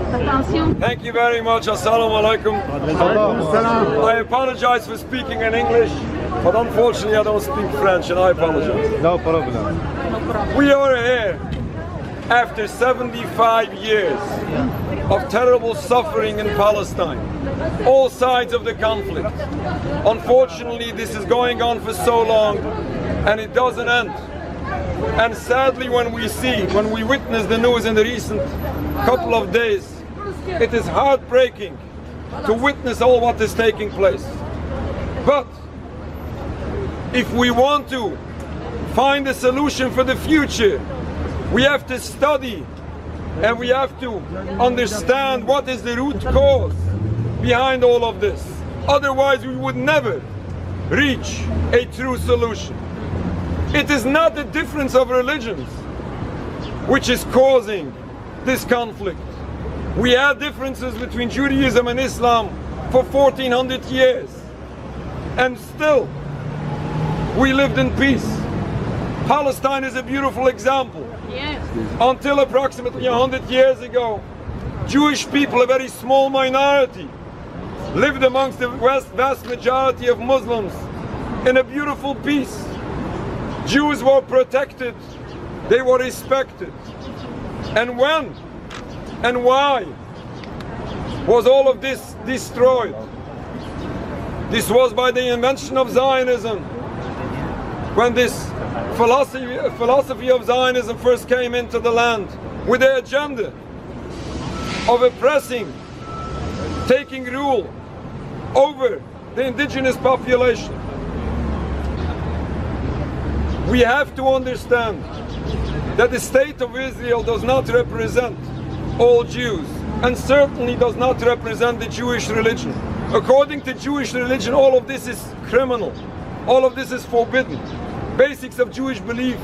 Thank you very much. Assalamu alaikum. I apologize for speaking in English, but unfortunately I don't speak French, and I apologize. No problem. We are here after 75 years of terrible suffering in Palestine, all sides of the conflict. Unfortunately, this is going on for so long, and it doesn't end. And sadly, when we witness the news in the recent couple of days, it is heartbreaking to witness all what is taking place. But if we want to find a solution for the future, we have to study and we have to understand what is the root cause behind all of this. Otherwise, we would never reach a true solution. It is not the difference of religions which is causing this conflict. We had differences between Judaism and Islam for 1400 years, and still we lived in peace. Palestine is a beautiful example. Yes. Until approximately 100 years ago, Jewish people, a very small minority, lived amongst the vast majority of Muslims in a beautiful peace. Jews were protected, they were respected. And when and why was all of this destroyed? This was by the invention of Zionism. When this philosophy of Zionism first came into the land with the agenda of oppressing, taking rule over the indigenous population. We have to understand that the state of Israel does not represent all Jews, and certainly does not represent the Jewish religion. According to Jewish religion, all of this is criminal. All of this is forbidden. Basics of Jewish belief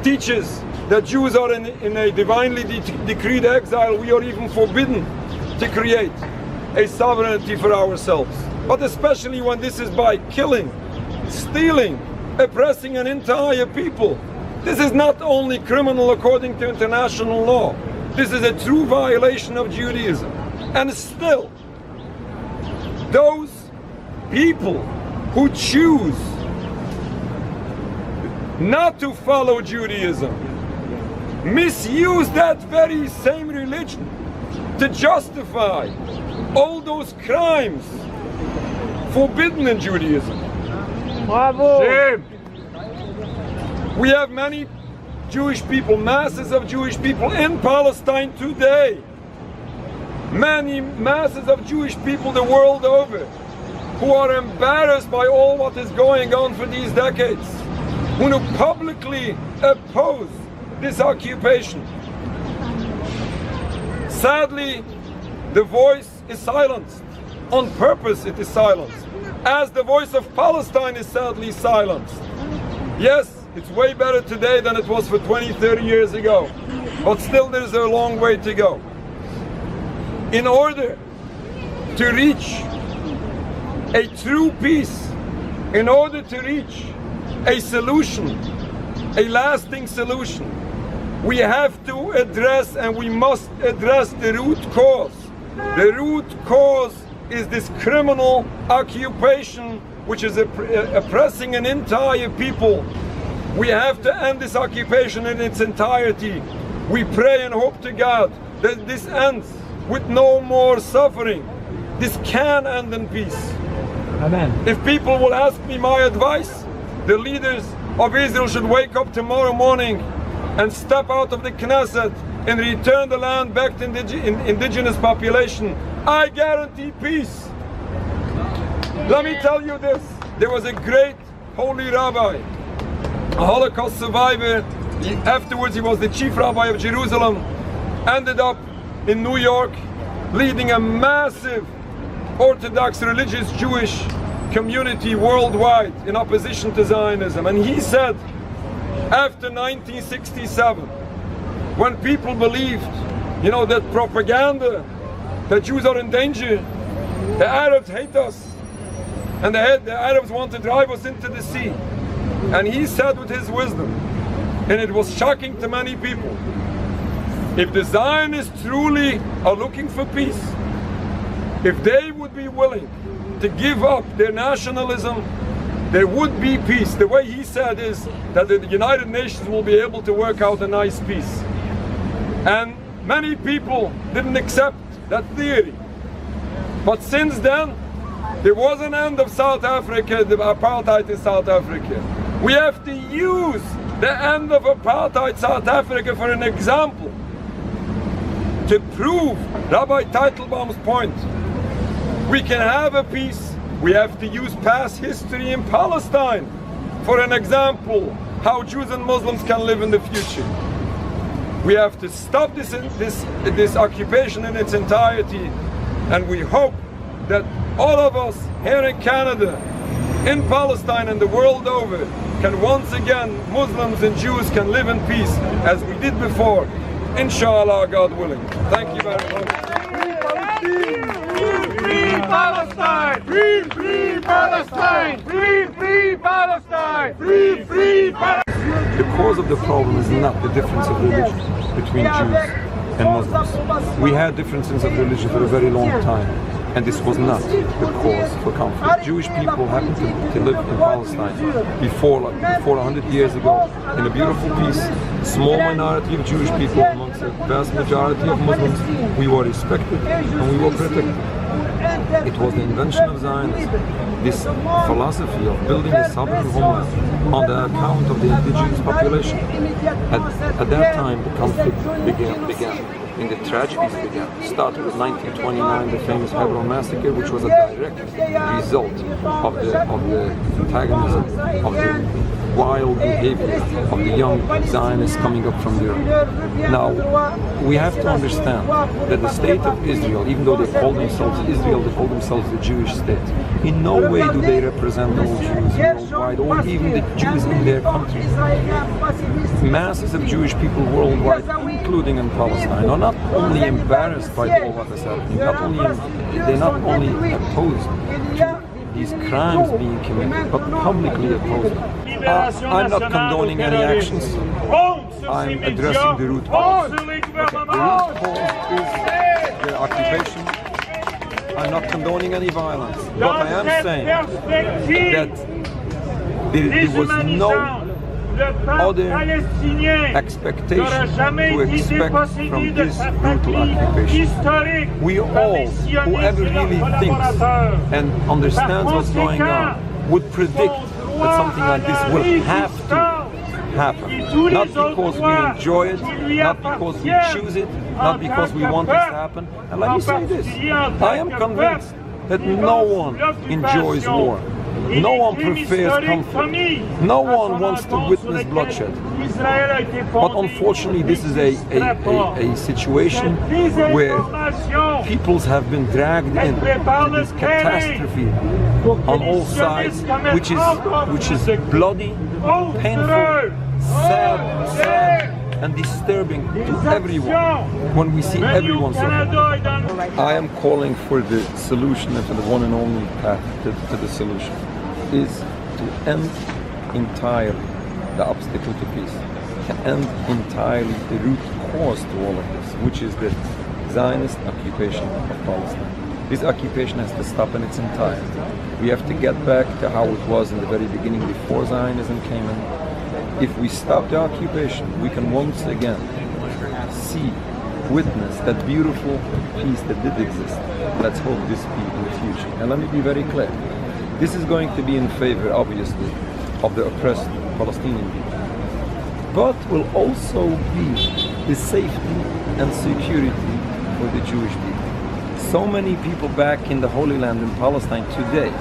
teaches that Jews are in a divinely decreed exile. We are even forbidden to create a sovereignty for ourselves. But especially when this is by killing, stealing, oppressing an entire people. This is not only criminal according to international law. This is a true violation of Judaism. And still, those people who choose not to follow Judaism misuse that very same religion to justify all those crimes forbidden in Judaism. Bravo! Shame. We have many Jewish people, masses of Jewish people in Palestine today. Many masses of Jewish people the world over who are embarrassed by all what is going on for these decades, who publicly oppose this occupation. Sadly, the voice is silenced. On purpose it is silenced, as the voice of Palestine is sadly silenced. Yes, it's way better today than it was for 20, 30 years ago, but still there's a long way to go. In order to reach a true peace, in order to reach a solution, a lasting solution, we have to address, and we must address, the root cause. The root cause is this criminal occupation which is oppressing an entire people. We have to end this occupation in its entirety. We pray and hope to God that this ends with no more suffering. This can end in peace. Amen. If people will ask me my advice, the leaders of Israel should wake up tomorrow morning and step out of the Knesset and return the land back to indigenous population. I guarantee peace. Let me tell you this. There was a great holy rabbi, a Holocaust survivor. Afterwards he was the chief rabbi of Jerusalem, ended up in New York leading a massive Orthodox religious Jewish community worldwide in opposition to Zionism. And he said, after 1967, when people believed, that propaganda, that Jews are in danger, the Arabs hate us, and the Arabs want to drive us into the sea. And he said with his wisdom, and it was shocking to many people, If the Zionists truly are looking for peace, if they would be willing to give up their nationalism, there would be peace. The way he said is that the United Nations will be able to work out a nice peace. And many people didn't accept that theory. But since then, there was an end of South Africa, the apartheid in South Africa. We have to use the end of apartheid South Africa for an example to prove Rabbi Teitelbaum's point. We can have a peace. We have to use past history in Palestine for an example how Jews and Muslims can live in the future. We have to stop this occupation in its entirety, and we hope that all of us here in Canada, in Palestine and the world over, can once again, Muslims and Jews can live in peace as we did before, inshallah, God willing. Thank you very much. Free Palestine! Free, free Palestine! Free, free Palestine! Free, free Palestine! The cause of the problem is not the difference of religion between Jews and Muslims. We had differences of religion for a very long time, and this was not the cause for conflict. Jewish people happened to live in Palestine before 100 years ago in a beautiful peace. Small minority of Jewish people amongst a vast majority of Muslims. We were respected and we were protected. It was the invention of Zionism, this philosophy of building a sovereign homeland on the account of the indigenous population. At that time, the conflict began. And the tragedies began. Started with 1929, the famous Hebron massacre, which was a direct result of the antagonism, of the wild behavior of the young Zionists coming up from Europe. Now, we have to understand that the state of Israel, even though they call themselves Israel, they call themselves the Jewish state. In no way do they represent all Jews worldwide, or even the Jews in their country. Masses of Jewish people worldwide, including in Palestine, are not only embarrassed by all what is happening, they're not only opposed to these crimes being committed, but publicly opposed. I'm not condoning any actions. I'm addressing the root cause. The root cause is the occupation. I'm not condoning any violence, but I am saying that there was no other expectation to expect from this brutal occupation. We all, whoever really thinks and understands what's going on, would predict that something like this will have to happen. Not because we enjoy it, not because we choose it, not because we want this to happen. And let me say this, I am convinced that no one enjoys war. No one prefers conflict. No one wants to witness bloodshed. But unfortunately, this is a situation where peoples have been dragged in to this catastrophe on all sides, which is bloody, painful, sad, and disturbing to everyone when we see everyone suffering. I am calling for the solution, and for the one and only path to the solution is to end entirely the obstacle to peace, to end entirely the root cause to all of this, which is the Zionist occupation of Palestine. This occupation has to stop in its entirety. We have to get back to how it was in the very beginning before Zionism came in. If we stop the occupation, we can once again witness that beautiful peace that did exist. Let's hope this be in the future. And let me be very clear. This is going to be in favor, obviously, of the oppressed Palestinian people, but will also be the safety and security for the Jewish people. So many people back in the Holy Land in Palestine today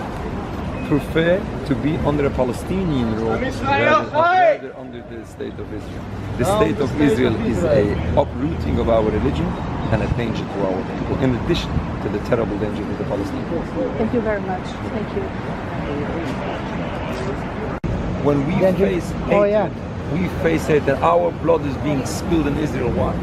prefer to be under a Palestinian rule rather under the state of Israel. The state of Israel is a uprooting of our religion and a danger to our people, in addition to the terrible danger to the Palestinians. Thank you very much. Thank you. When we face hatred, we face it that our blood is being spilled in Israel. Why?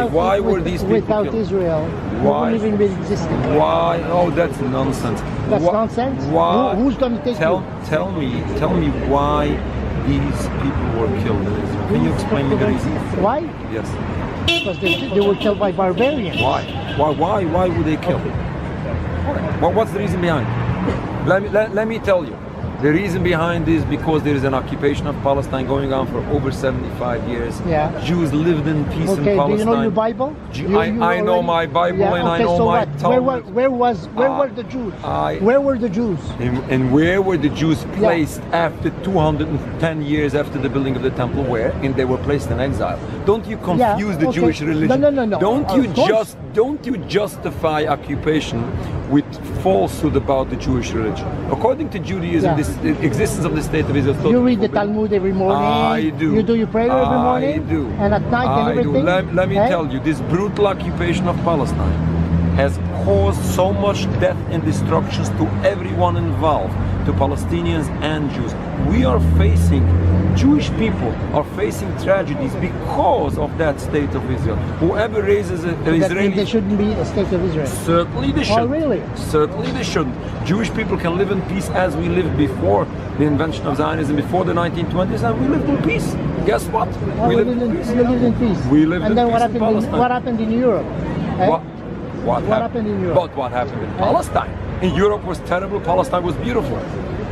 Why were these people without killed? Israel? Why? Wouldn't even be existing. Why? Oh, that's nonsense. That's nonsense. Why? Who's going to take Tell me why these people were killed in Israel. Can you explain me the reason? Why? Yes. Because they were killed by barbarians. Why? Why would they kill? What's the reason behind it? Let me tell you. The reason behind this is because there is an occupation of Palestine going on for over 75 years. Yeah. Jews lived in peace in Okay, Palestine. do you know your Bible? I know my Bible and I okay, know so my what? Talmud. Where were the Jews? Where were the Jews? And where were the Jews placed after 210 years after the building of the temple? Where? And they were placed in exile. Don't you confuse the okay. Jewish religion? No. Don't you justify occupation with falsehood about the Jewish religion? According to Judaism, the existence of the state of Israel is totally You read the forbidden. Talmud every morning. I do. You do your prayer every morning. I do. And at night and everything. Let me tell you, this brutal occupation of Palestine has caused so much death and destructions to everyone involved, to Palestinians and Jews. We are facing, Jewish people are facing tragedies because of that state of Israel. Whoever raises an Israeli... There shouldn't be a state of Israel. Certainly they shouldn't. Oh, really? Certainly they shouldn't. Jewish people can live in peace as we lived before the invention of Zionism, before the 1920s, and we lived in peace. Guess what? We lived in peace. You lived in peace. We lived and in then peace what happened in Europe? Eh? What happened in Europe? But what happened in Palestine? In Europe was terrible, Palestine was beautiful.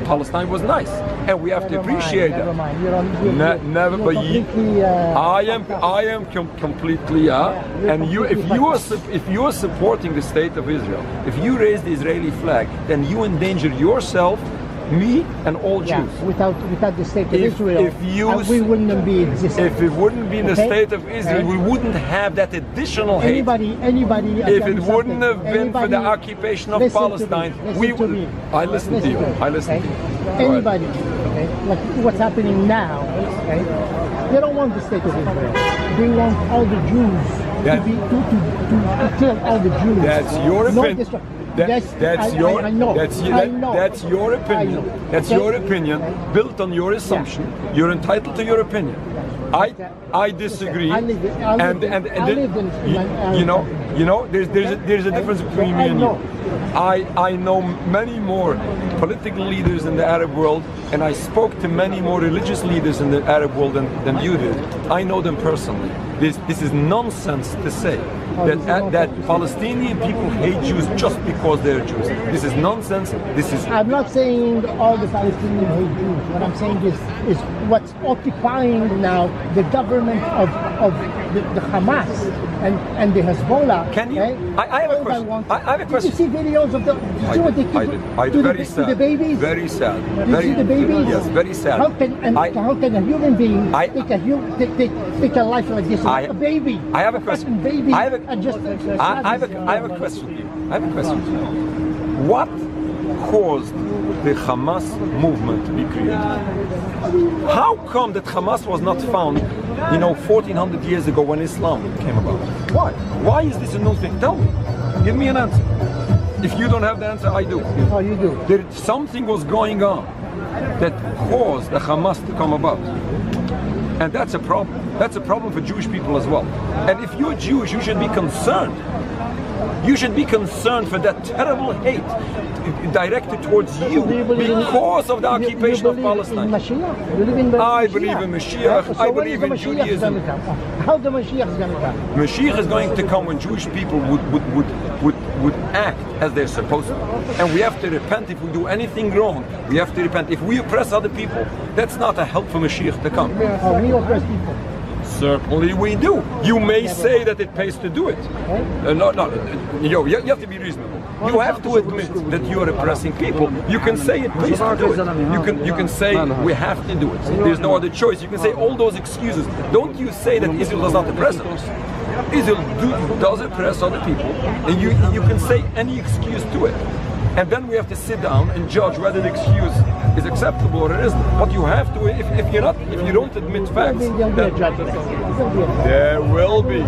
Palestine was nice, and we have to appreciate that. Never mind. You're But completely, I am completely and if you are supporting the state of Israel, if you raise the Israeli flag, then you endanger yourself, me, and all Jews. Without the state of Israel, we wouldn't be existing. If it wouldn't be the state of Israel, we wouldn't have that additional hate. Anybody. If it wouldn't have been for the occupation of Palestine, we would. I listen to you. I listen to you. Anybody, like what's happening now, they don't want the state of Israel. They want all the Jews to kill all the Jews. That's your opinion. That's your opinion. That's your opinion, built on your assumption. You're entitled to your opinion. I disagree, there's a difference between me and you. I know many more political leaders in the Arab world, and I spoke to many more religious leaders in the Arab world than you did. I know them personally. This is nonsense to say that Palestinian people hate Jews just because they're Jews. This is nonsense. I'm not saying all the Palestinians hate Jews. What I'm saying is what's occupying now the government of the Hamas and the Hezbollah. Can you? I have a question. I have a question. Did you see videos of the? Did you see what they did. Very sad. To the babies? Very sad. Did you see the babies? Yes, very sad. How can a human being take a life like this? A baby. I have a question. Baby. I have a question for you. I have a question for you. What caused the Hamas movement to be created? How come that Hamas was not found, 1400 years ago when Islam came about? Why? Why is this a new thing? Tell me. Give me an answer. If you don't have the answer, I do. Oh, you do. Something was going on that caused the Hamas to come about. And that's a problem. That's a problem for Jewish people as well. And if you're Jewish, you should be concerned. You should be concerned for that terrible hate directed towards you because of the occupation of Palestine. I believe in Mashiach. I believe in Judaism. How the Mashiach is going to come? Mashiach is going to come when Jewish people would act as they're supposed to. And we have to repent if we do anything wrong. We have to repent. If we oppress other people, that's not a help for Mashiach to come. We oppress people. Certainly we do. You may say that it pays to do it. You have to be reasonable. You have to admit that you are oppressing people. You can say it pays to do it. You can say we have to do it. There's no other choice. You can say all those excuses. Don't you say that Israel does not oppress us. Israel does oppress other people, and you can say any excuse to it. And then we have to sit down and judge whether the excuse is acceptable or it isn't. But you have to, if you don't admit facts, there will be.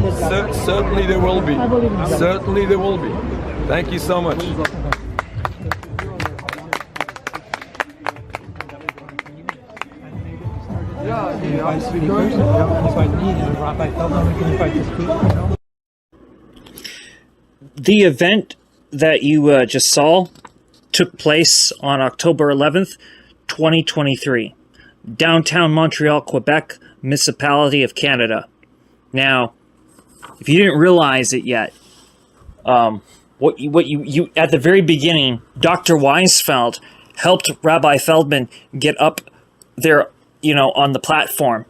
Certainly there will be. Certainly there will be. Thank you so much. The event that you just saw took place on October 11th, 2023, downtown Montreal, Quebec, Municipality of Canada. Now, if you didn't realize it yet, what you at the very beginning, Dr. Weisfeld helped Rabbi Feldman get up there, on the platform,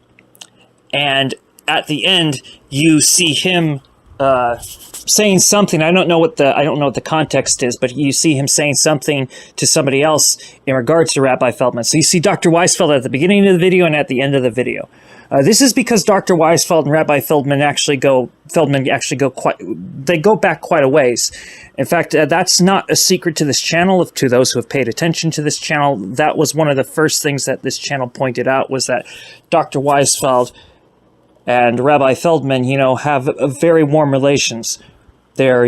and at the end you see him saying something. I don't know what the context is, but you see him saying something to somebody else in regards to Rabbi Feldman. So you see Dr. Weisfeld at the beginning of the video and at the end of the video. This is because Dr. Weisfeld and Rabbi Feldman actually go back quite a ways. In fact, that's not a secret to this channel. To those who have paid attention to this channel, that was one of the first things that this channel pointed out, was that Dr. Weisfeld and Rabbi Feldman, have very warm relations. They're,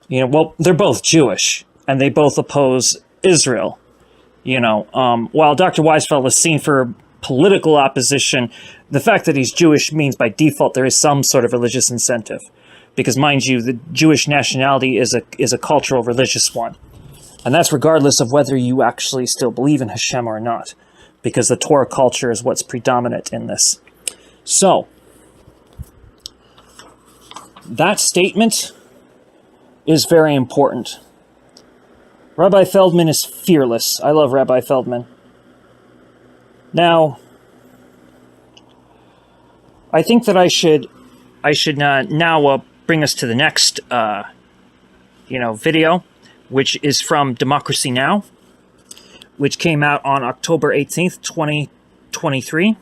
they're both Jewish, and they both oppose Israel. While Dr. Weisfeld is seen for political opposition, the fact that he's Jewish means by default there is some sort of religious incentive. Because, mind you, the Jewish nationality is a cultural, religious one. And that's regardless of whether you actually still believe in Hashem or not. Because the Torah culture is what's predominant in this. So, that statement is very important. Rabbi Feldman is fearless. I love Rabbi Feldman. Now, I think that I should now bring us to the next video, which is from Democracy Now!, which came out on October 18th, 2023.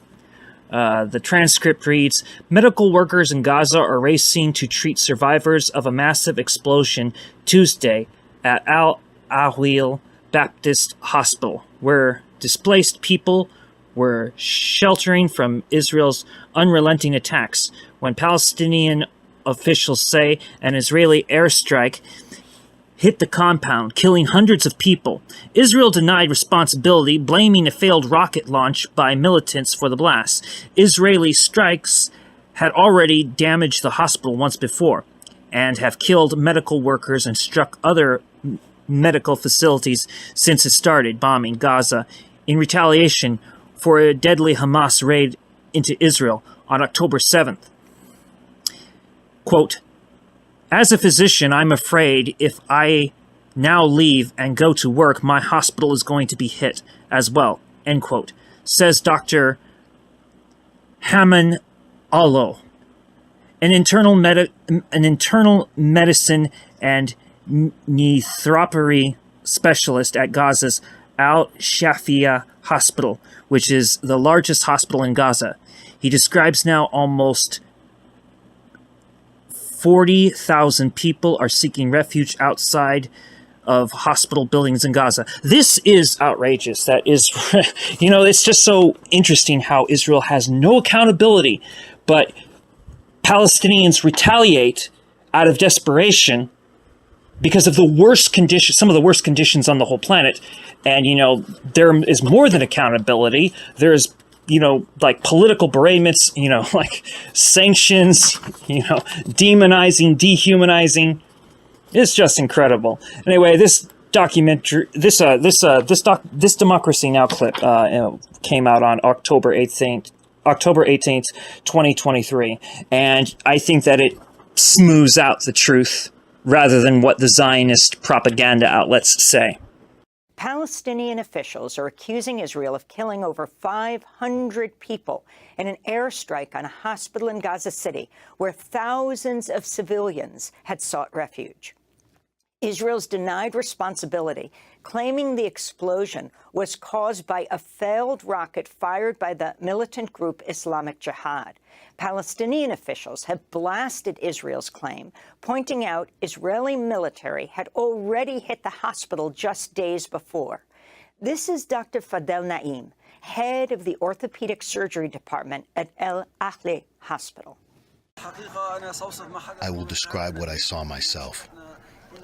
The transcript reads, medical workers in Gaza are racing to treat survivors of a massive explosion Tuesday at Al-Ahwil Baptist Hospital, where displaced people were sheltering from Israel's unrelenting attacks, when Palestinian officials say an Israeli airstrike hit the compound, killing hundreds of people. Israel denied responsibility, blaming a failed rocket launch by militants for the blast. Israeli strikes had already damaged the hospital once before and have killed medical workers and struck other medical facilities since it started bombing Gaza in retaliation for a deadly Hamas raid into Israel on October 7th. Quote, as a physician, I'm afraid if I now leave and go to work, my hospital is going to be hit as well, end quote, says Dr. Haman Allo, an internal medicine and nephropathy specialist at Gaza's Al-Shafia Hospital, which is the largest hospital in Gaza. He describes now almost 40,000 people are seeking refuge outside of hospital buildings in Gaza. This is outrageous. That is, it's just so interesting how Israel has no accountability, but Palestinians retaliate out of desperation because of the worst conditions, some of the worst conditions on the whole planet. And, there is more than accountability. There's, like political beratements, like sanctions, demonizing, dehumanizing. It's just incredible. Anyway, this documentary, this Democracy Now! Clip came out on October 18th, 2023. And I think that it smooths out the truth rather than what the Zionist propaganda outlets say. Palestinian officials are accusing Israel of killing over 500 people in an airstrike on a hospital in Gaza City, where thousands of civilians had sought refuge. Israel's denied responsibility, claiming the explosion was caused by a failed rocket fired by the militant group Islamic Jihad. Palestinian officials have blasted Israel's claim, pointing out Israeli military had already hit the hospital just days before. This is Dr. Fadel Naim, head of the orthopedic surgery department at El Ahli Hospital. I will describe what I saw myself.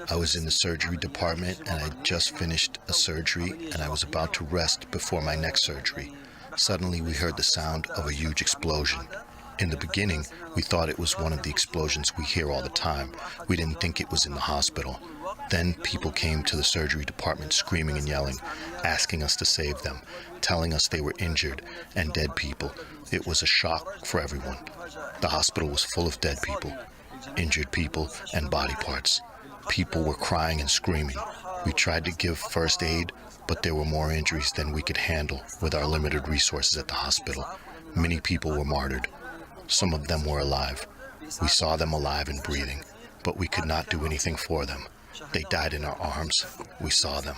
I was in the surgery department and I just finished a surgery and I was about to rest before my next surgery. Suddenly we heard the sound of a huge explosion. In the beginning, we thought it was one of the explosions we hear all the time. We didn't think it was in the hospital. Then people came to the surgery department screaming and yelling, asking us to save them, telling us they were injured and dead people. It was a shock for everyone. The hospital was full of dead people, injured people, and body parts. People were crying and screaming. We tried to give first aid, but there were more injuries than we could handle with our limited resources at the hospital. Many people were martyred. Some of them were alive. We saw them alive and breathing, but we could not do anything for them. They died in our arms. We saw them.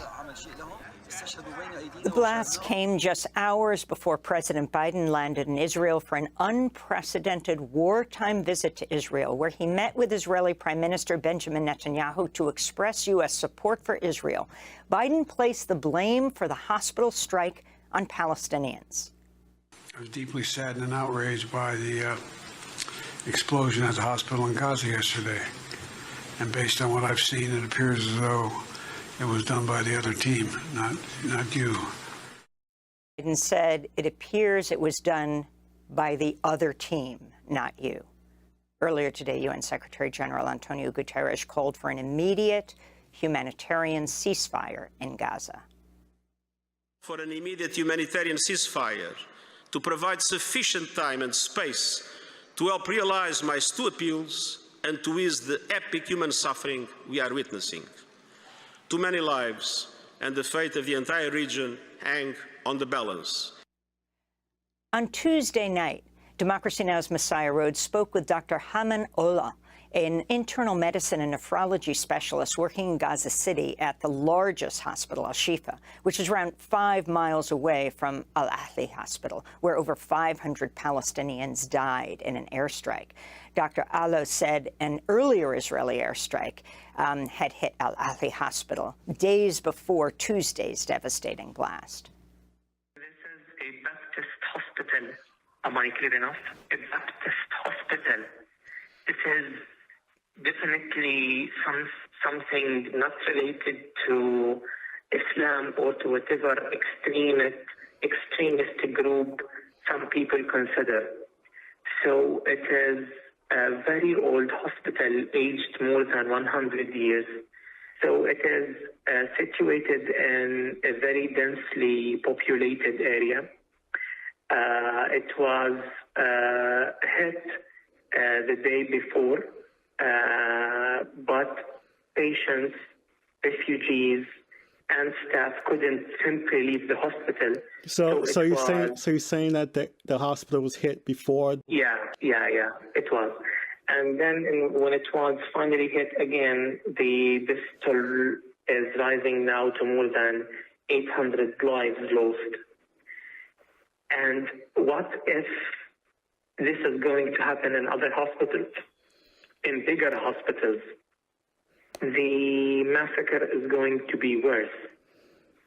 The blast came just hours before President Biden landed in Israel for an unprecedented wartime visit to Israel, where he met with Israeli Prime Minister Benjamin Netanyahu to express U.S. support for Israel. Biden placed the blame for the hospital strike on Palestinians. I was deeply saddened and outraged by the explosion at the hospital in Gaza yesterday. And based on what I've seen, it appears as though it was done by the other team, not you. Biden said it appears it was done by the other team, not you. Earlier today, UN Secretary General Antonio Guterres called for an immediate humanitarian ceasefire in Gaza. For an immediate humanitarian ceasefire to provide sufficient time and space to help realize my two appeals and to ease the epic human suffering we are witnessing. Too many lives and the fate of the entire region hang on the balance. On Tuesday night, Democracy Now!'s Messiah Rhodes spoke with Dr. Haman Ola, an internal medicine and nephrology specialist working in Gaza City at the largest hospital, Al-Shifa, which is around 5 miles away from Al-Ahli Hospital, where over 500 Palestinians died in an airstrike. Dr. Alo said an earlier Israeli airstrike had hit Al-Ahli Hospital days before Tuesday's devastating blast. This is a Baptist hospital. Am I clear enough? A Baptist hospital. This is definitely something not related to Islam or to whatever extremist group some people consider. So it is a very old hospital, aged more than 100 years. So it is situated in a very densely populated area. It was hit the day before, but patients, refugees, and staff couldn't simply leave the hospital. So you're saying that the hospital was hit before? Yeah, it was. And then when it was finally hit again, this toll is rising now to more than 800 lives lost. And what if this is going to happen in other hospitals, in bigger hospitals? The massacre is going to be worse.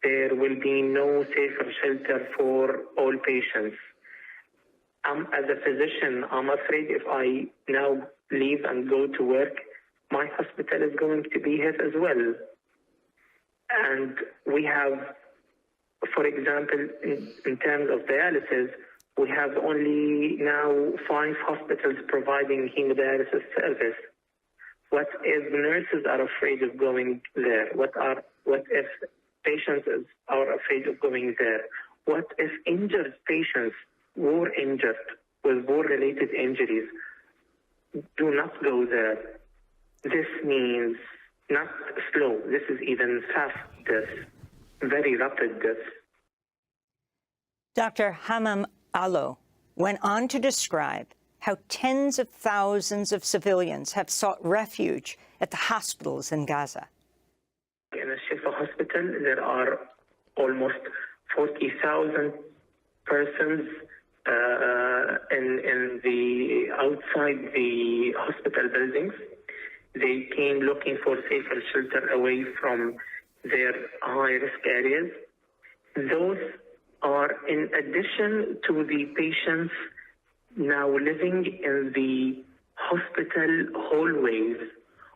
There will be no safer shelter for all patients. As a physician, I'm afraid if I now leave and go to work, my hospital is going to be hit as well. And we have, for example, in terms of dialysis, we have only now 5 hospitals providing hemodialysis service. What if nurses are afraid of going there? What if patients are afraid of going there? What if injured patients, war injured with war-related injuries, do not go there? This means not slow. This is even fast death, very rapid death. Dr. Hamam Alo went on to describe how tens of thousands of civilians have sought refuge at the hospitals in Gaza. In the Shifa hospital, there are almost 40,000 persons in the outside the hospital buildings. They came looking for safer shelter away from their high-risk areas. Those are in addition to the patients now living in the hospital hallways.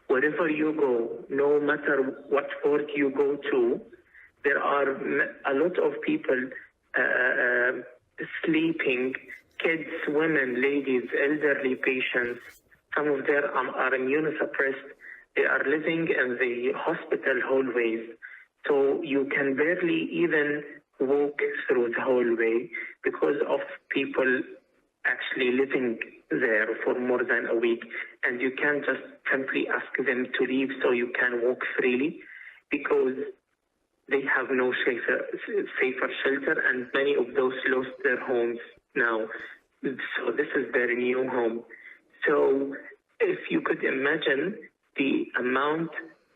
Wherever you go, no matter what ward you go to, there are a lot of people sleeping, kids, women, ladies, elderly patients. Some of them are immunosuppressed. They are living in the hospital hallways. So you can barely even walk through the hallway because of people actually living there for more than a week. And you can't just simply ask them to leave so you can walk freely because they have no safer shelter, and many of those lost their homes now. So this is their new home. So if you could imagine the amount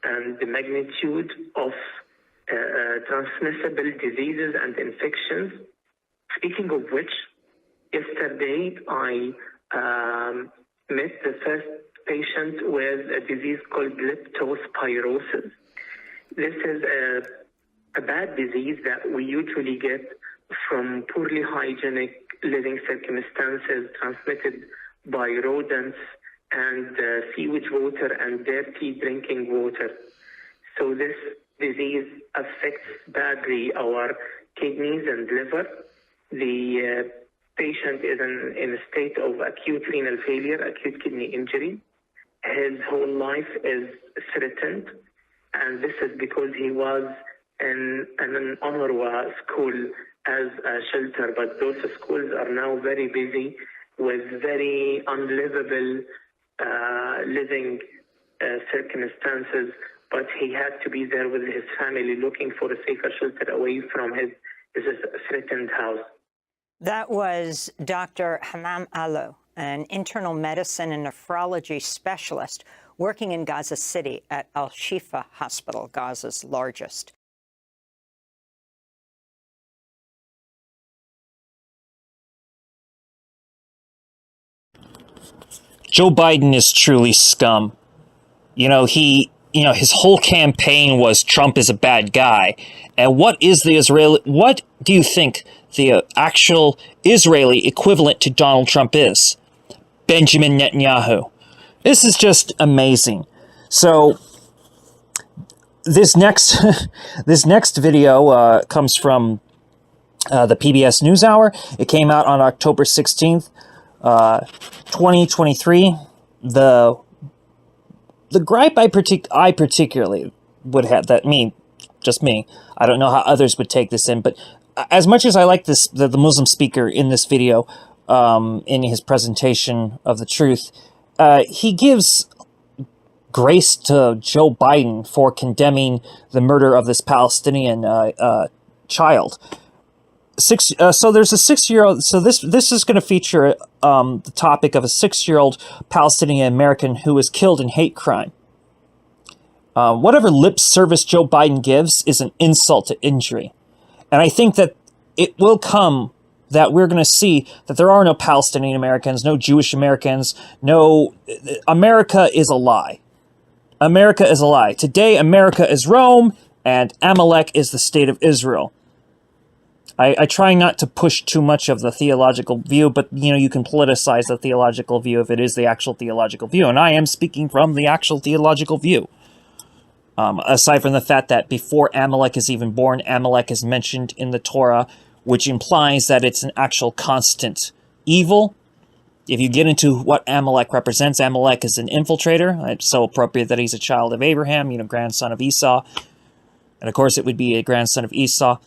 and the magnitude of transmissible diseases and infections. Speaking of which, yesterday I met the first patient with a disease called leptospirosis. This is a bad disease that we usually get from poorly hygienic living circumstances transmitted by rodents and sewage water and dirty drinking water. So this disease affects badly our kidneys and liver. The patient is in a state of acute renal failure, acute kidney injury. His whole life is threatened, and this is because he was in an UNRWA school as a shelter, but those schools are now very busy with very unlivable living circumstances, but he had to be there with his family looking for a safer shelter away from his threatened house. That was Dr. Hammam Allo, an internal medicine and nephrology specialist working in Gaza City at Al-Shifa Hospital, Gaza's largest. Joe Biden is truly scum. His whole campaign was Trump is a bad guy. And what do you think the actual Israeli equivalent to Donald Trump is? Benjamin Netanyahu. This is just amazing. So this next video comes from the PBS NewsHour. It came out on October 16th, 2023. The gripe I particularly would have, just me, I don't know how others would take this in, but as much as I like the Muslim speaker in this video, in his presentation of the truth, he gives grace to Joe Biden for condemning the murder of this Palestinian child. So there's a 6-year-old. So this is going to feature the topic of a 6-year-old Palestinian American who was killed in hate crime. Whatever lip service Joe Biden gives is an insult to injury, and I think that it will come that we're going to see that there are no Palestinian Americans, no Jewish Americans, no. America is a lie. America is a lie. Today, America is Rome, and Amalek is the state of Israel. I try not to push too much of the theological view, but, you can politicize the theological view if it is the actual theological view. And I am speaking from the actual theological view. Aside from the fact that before Amalek is even born, Amalek is mentioned in the Torah, which implies that it's an actual constant evil. If you get into what Amalek represents, Amalek is an infiltrator. It's so appropriate that he's a child of Abraham, grandson of Esau. And of course, it would be a grandson of Esau.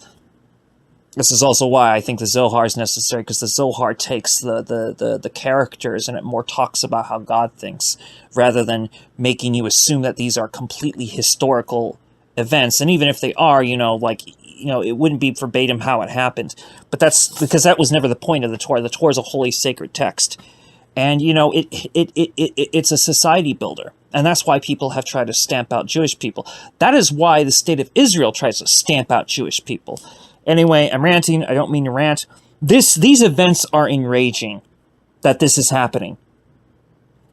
This is also why I think the Zohar is necessary, because the Zohar takes the characters and it more talks about how God thinks, rather than making you assume that these are completely historical events. And even if they are, it wouldn't be verbatim how it happened. But that's because that was never the point of the Torah. The Torah is a holy, sacred text. And, it's a society builder. And that's why people have tried to stamp out Jewish people. That is why the state of Israel tries to stamp out Jewish people. Anyway, I'm ranting. I don't mean to rant. These events are enraging that this is happening.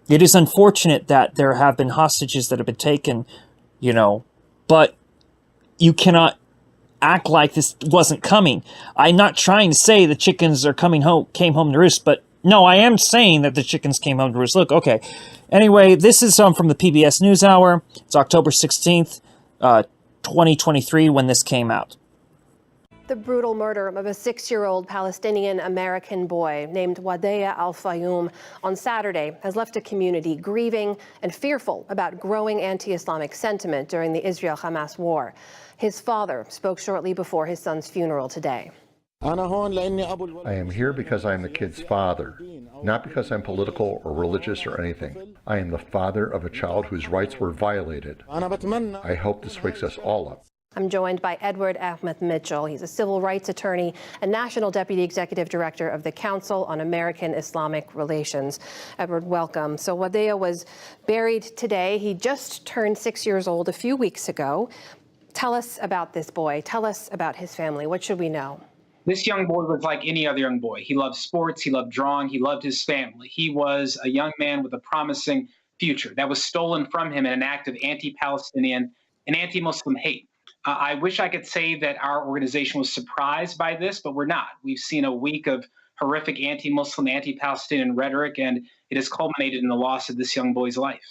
It is unfortunate that there have been hostages that have been taken, but you cannot act like this wasn't coming. I'm not trying to say the chickens are came home to roost, but no, I am saying that the chickens came home to roost. Look, okay. Anyway, this is from the PBS NewsHour. It's October 16th, 2023 when this came out. The brutal murder of a 6-year-old Palestinian-American boy named Wadea Al-Fayoum on Saturday has left a community grieving and fearful about growing anti-Islamic sentiment during the Israel-Hamas war. His father spoke shortly before his son's funeral today. I am here because I am the kid's father, not because I'm political or religious or anything. I am the father of a child whose rights were violated. I hope this wakes us all up. I'm joined by Edward Ahmed Mitchell. He's a civil rights attorney and National Deputy Executive Director of the Council on American Islamic Relations. Edward, welcome. So Wadea was buried today. He just turned 6 years old a few weeks ago. Tell us about this boy. Tell us about his family. What should we know? This young boy was like any other young boy. He loved sports, he loved drawing, he loved his family. He was a young man with a promising future that was stolen from him in an act of anti-Palestinian and anti-Muslim hate. I wish I could say that our organization was surprised by this, but we're not. We've seen a week of horrific anti-Muslim, anti-Palestinian rhetoric, and it has culminated in the loss of this young boy's life.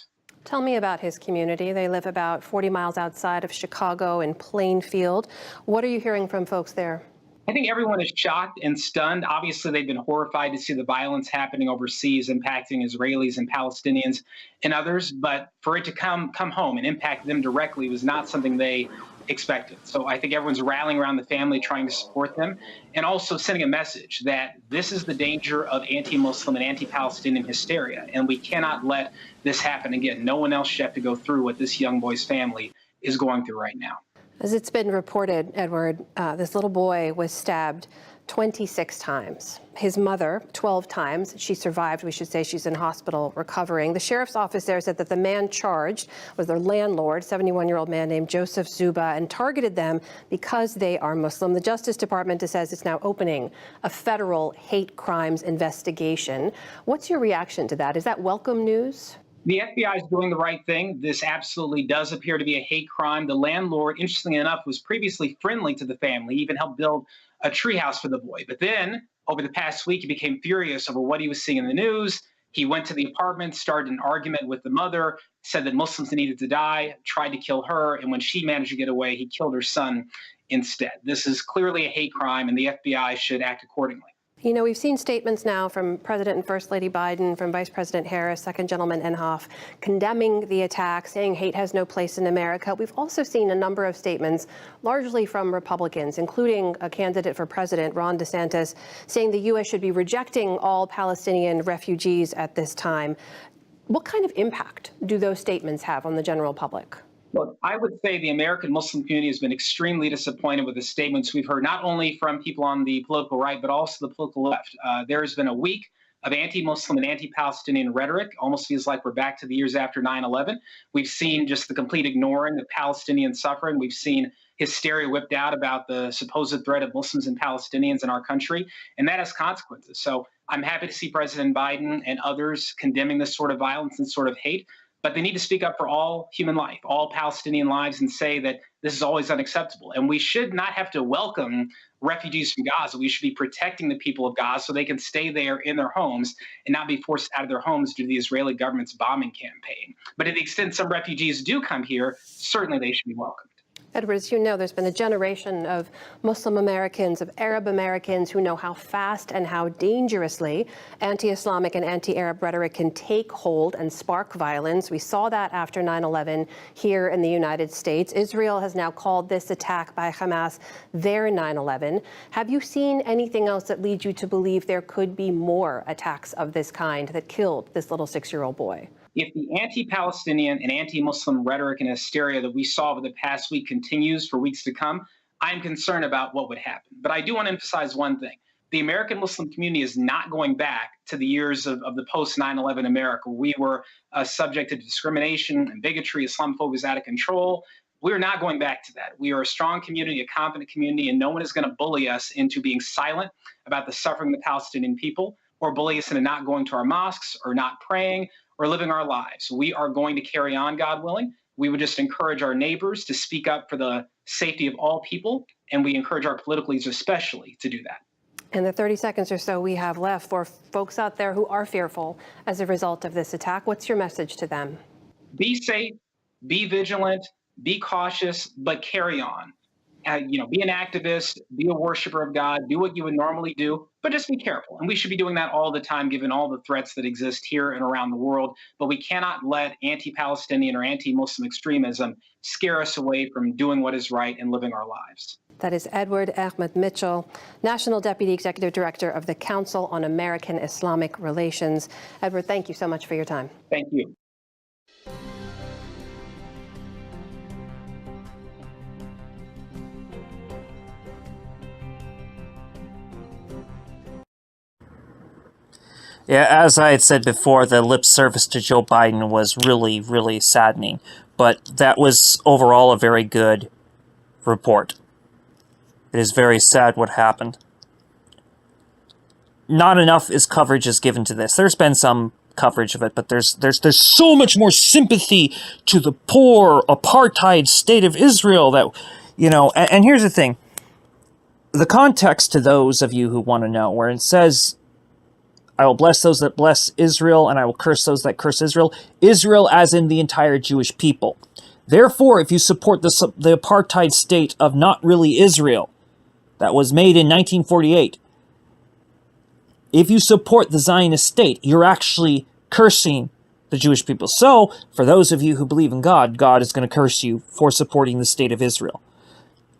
Tell me about his community. They live about 40 miles outside of Chicago in Plainfield. What are you hearing from folks there? I think everyone is shocked and stunned. Obviously, they've been horrified to see the violence happening overseas, impacting Israelis and Palestinians and others. But for it to come home and impact them directly was not something they expected. So I think everyone's rallying around the family, trying to support them, and also sending a message that this is the danger of anti-Muslim and anti-Palestinian hysteria, and we cannot let this happen again. No one else should have to go through what this young boy's family is going through right now. As it's been reported, Edward, this little boy was stabbed 26 times. His mother, 12 times. She survived. We should say she's in hospital recovering. The sheriff's office there said that the man charged was their landlord, 71-year-old man named Joseph Zuba, and targeted them because they are Muslim. The Justice Department says it's now opening a federal hate crimes investigation. What's your reaction to that? Is that welcome news? The FBI is doing the right thing. This absolutely does appear to be a hate crime. The landlord, interestingly enough, was previously friendly to the family, even helped build a treehouse for the boy. But then, over the past week, he became furious over what he was seeing in the news. He went to the apartment, started an argument with the mother, said that Muslims needed to die, tried to kill her, and when she managed to get away, he killed her son instead. This is clearly a hate crime, and the FBI should act accordingly. You know, we've seen statements now from President and First Lady Biden, from Vice President Harris, Second Gentleman Inhofe, condemning the attack, saying hate has no place in America. We've also seen a number of statements, largely from Republicans, including a candidate for president, Ron DeSantis, saying the U.S. should be rejecting all Palestinian refugees at this time. What kind of impact do those statements have on the general public? Look, I would say the American Muslim community has been extremely disappointed with the statements we've heard, not only from people on the political right, but also the political left. There has been a week of anti-Muslim and anti-Palestinian rhetoric. Almost feels like we're back to the years after 9/11. We've seen just the complete ignoring of Palestinian suffering. We've seen hysteria whipped out about the supposed threat of Muslims and Palestinians in our country, and that has consequences. So I'm happy to see President Biden and others condemning this sort of violence and sort of hate. But they need to speak up for all human life, all Palestinian lives, and say that this is always unacceptable. And we should not have to welcome refugees from Gaza. We should be protecting the people of Gaza so they can stay there in their homes and not be forced out of their homes due to the Israeli government's bombing campaign. But to the extent some refugees do come here, certainly they should be welcomed. Edward, as you know, there's been a generation of Muslim Americans, of Arab Americans who know how fast and how dangerously anti-Islamic and anti-Arab rhetoric can take hold and spark violence. We saw that after 9/11 here in the United States. Israel has now called this attack by Hamas their 9/11. Have you seen anything else that leads you to believe there could be more attacks of this kind that killed this little 6-year-old boy? If the anti-Palestinian and anti-Muslim rhetoric and hysteria that we saw over the past week continues for weeks to come, I'm concerned about what would happen. But I do want to emphasize one thing. The American Muslim community is not going back to the years of the post-9/11 America. We were subject to discrimination and bigotry. Islamophobia was out of control. We're not going back to that. We are a strong community, a confident community, and no one is going to bully us into being silent about the suffering of the Palestinian people, or bully us into not going to our mosques or not praying or living our lives. We are going to carry on, God willing. We would just encourage our neighbors to speak up for the safety of all people, and we encourage our political leaders especially to do that. In the 30 seconds or so we have left, for folks out there who are fearful as a result of this attack, what's your message to them? Be safe, be vigilant, be cautious, but carry on. be an activist, be a worshiper of God, do what you would normally do, but just be careful. And we should be doing that all the time, given all the threats that exist here and around the world. But we cannot let anti-Palestinian or anti-Muslim extremism scare us away from doing what is right and living our lives. That is Edward Ahmed Mitchell, National Deputy Executive Director of the Council on American Islamic Relations. Edward, thank you so much for your time. Thank you. Yeah, as I had said before, the lip service to Joe Biden was really, really saddening. But that was overall a very good report. It is very sad what happened. Not enough coverage is given to this. There's been some coverage of it, but there's so much more sympathy to the poor apartheid state of Israel that, and here's the thing. The context to those of you who want to know, where it says, I will bless those that bless Israel, and I will curse those that curse Israel. Israel as in the entire Jewish people. Therefore, if you support the apartheid state of not really Israel, that was made in 1948, if you support the Zionist state, you're actually cursing the Jewish people. So, for those of you who believe in God, God is going to curse you for supporting the state of Israel.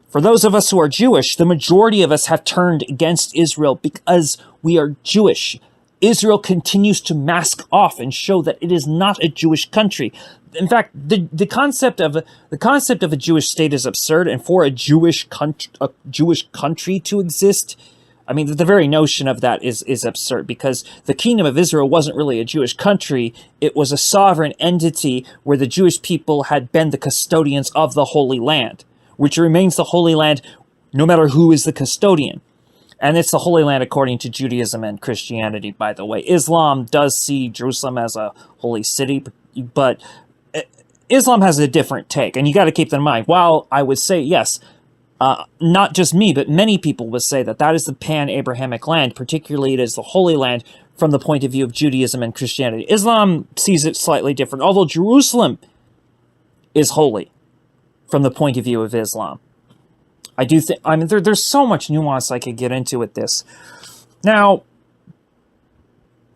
For those of us who are Jewish, the majority of us have turned against Israel because we are Jewish. Israel continues to mask off and show that it is not a Jewish country. In fact, the concept of a Jewish state is absurd, and for a Jewish country to exist, I mean, the very notion of that is absurd, because the Kingdom of Israel wasn't really a Jewish country. It was a sovereign entity where the Jewish people had been the custodians of the Holy Land, which remains the Holy Land no matter who is the custodian. And it's the Holy Land according to Judaism and Christianity, by the way. Islam does see Jerusalem as a holy city, but Islam has a different take, and you got to keep that in mind. While I would say, yes, not just me, but many people would say that is the pan-Abrahamic land, particularly it is the Holy Land from the point of view of Judaism and Christianity. Islam sees it slightly different, although Jerusalem is holy from the point of view of Islam. I do think, there's so much nuance I could get into with this. Now,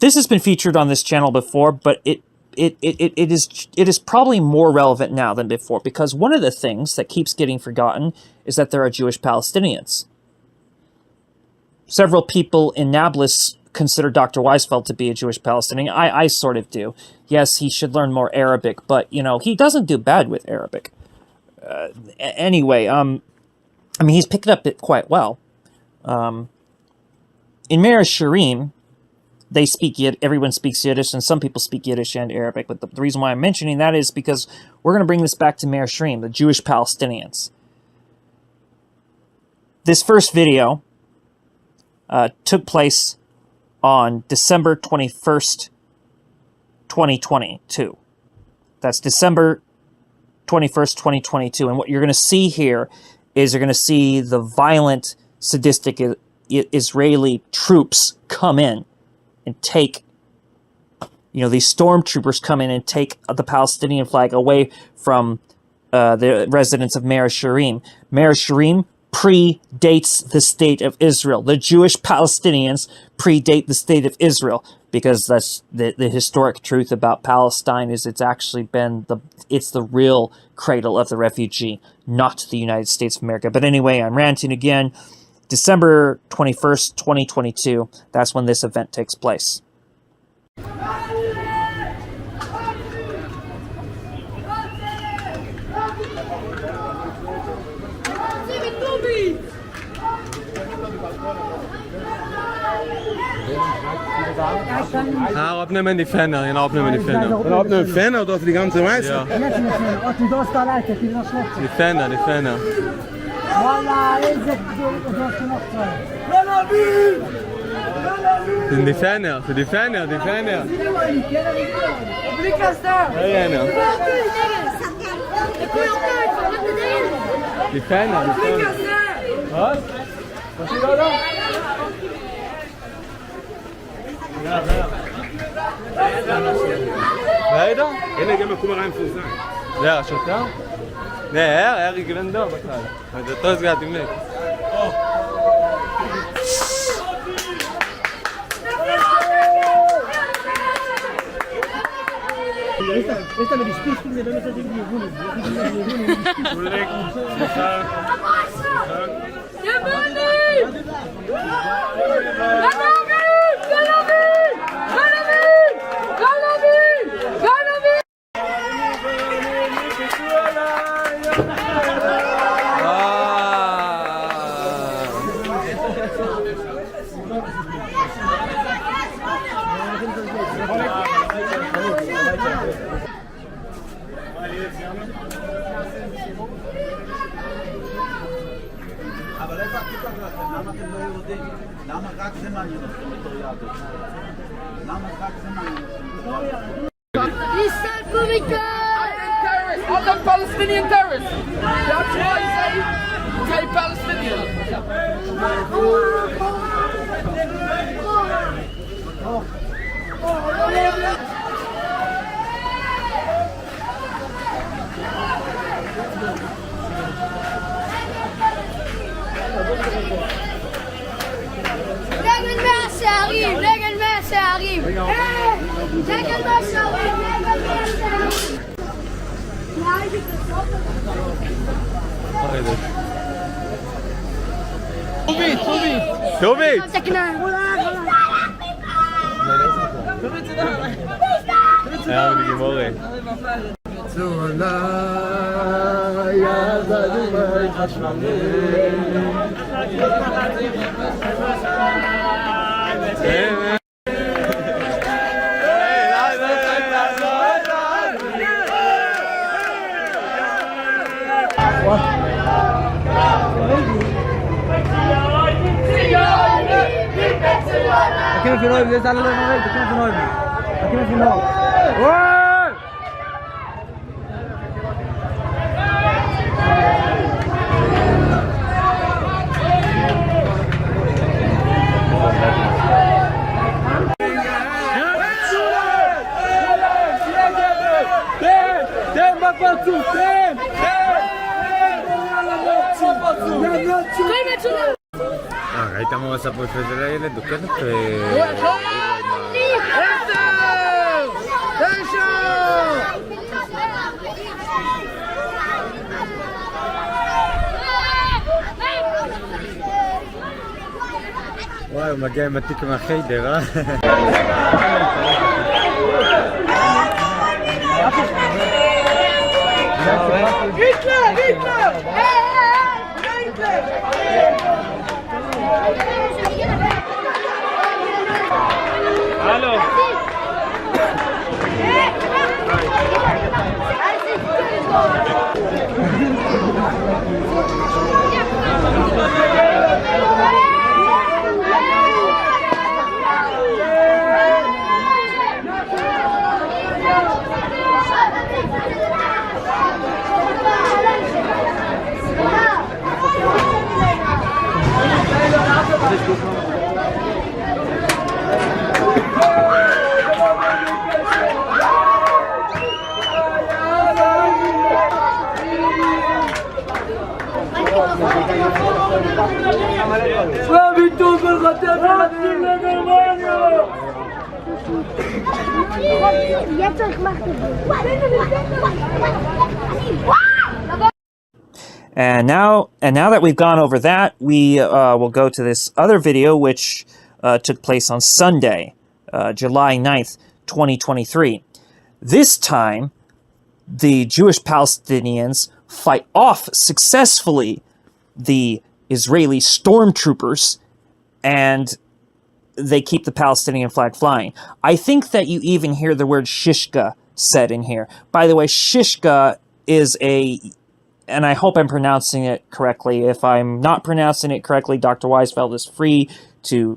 this has been featured on this channel before, but it is probably more relevant now than before, because one of the things that keeps getting forgotten is that there are Jewish Palestinians. Several people in Nablus consider Dr. Weisfeld to be a Jewish Palestinian. I sort of do. Yes, he should learn more Arabic, but, he doesn't do bad with Arabic. Anyway, he's picked up it quite well. In Meir Sharim, everyone speaks Yiddish, and some people speak Yiddish and Arabic. But the reason why I'm mentioning that is because we're going to bring this back to Meir Sharim, the Jewish Palestinians. This first video took place on December 21st, 2022. That's December 21st, 2022. And what you're going to see here is you're going to see the violent, sadistic Israeli troops come in and take, these stormtroopers come in and take the Palestinian flag away from the residents of Meir Sharim. Meir Sharim predates the state of Israel. The Jewish Palestinians predate the state of Israel, because that's the historic truth about Palestine is it's actually been it's the real cradle of the refugee, not the United States of America. But anyway, I'm ranting again. December 21st, 2022, that's when this event takes place. Abnehmen die Fenner, abnehmen die Fenner. Abnehmen Fenner, dat die ganze Messe? Ja. Die Fenner, die Fenner. Die Fenner, die Fenner, die Fenner. Die Fenner, die Fenner. Was? Was ist da? Ja, wer da? Wer da? Kom maar rein voor zijn. Ja, zo ja. 네, היה רגלנדו בכלל. אז אותו הסגרתי מת. Esta me dispisti che non so di buono. אבל איפה הכיפה שלכם? למה אתם לא יהודים? למה רק זה מעניין אתכם בתור יהדות? למה רק זה מעניין אתכם? All them Palestinian terrorists. That's why you say Palestinian. נגד מאה שערים, נגד מאה שערים. נגד מאה שערים, נגד מאה שערים. טובי! היה בגימורי. Aqui no final, eles estão levando aqui no final. Aqui no final. ראית מה הוא עשה פה לפני זה לילד? הוא כן וואי, הוא מגיע עם התיק מהחיידר, אה? היטלר! היטלר! היטלר! הלו! And now that we've gone over that, we will go to this other video, which took place on Sunday, July 9th, 2023. This time, the Jewish Palestinians fight off successfully the Israeli stormtroopers, and they keep the Palestinian flag flying. I think that you even hear the word shishka said in here. By the way, shishka is and I hope I'm pronouncing it correctly. If I'm not pronouncing it correctly, Dr. Weisfeld is free to,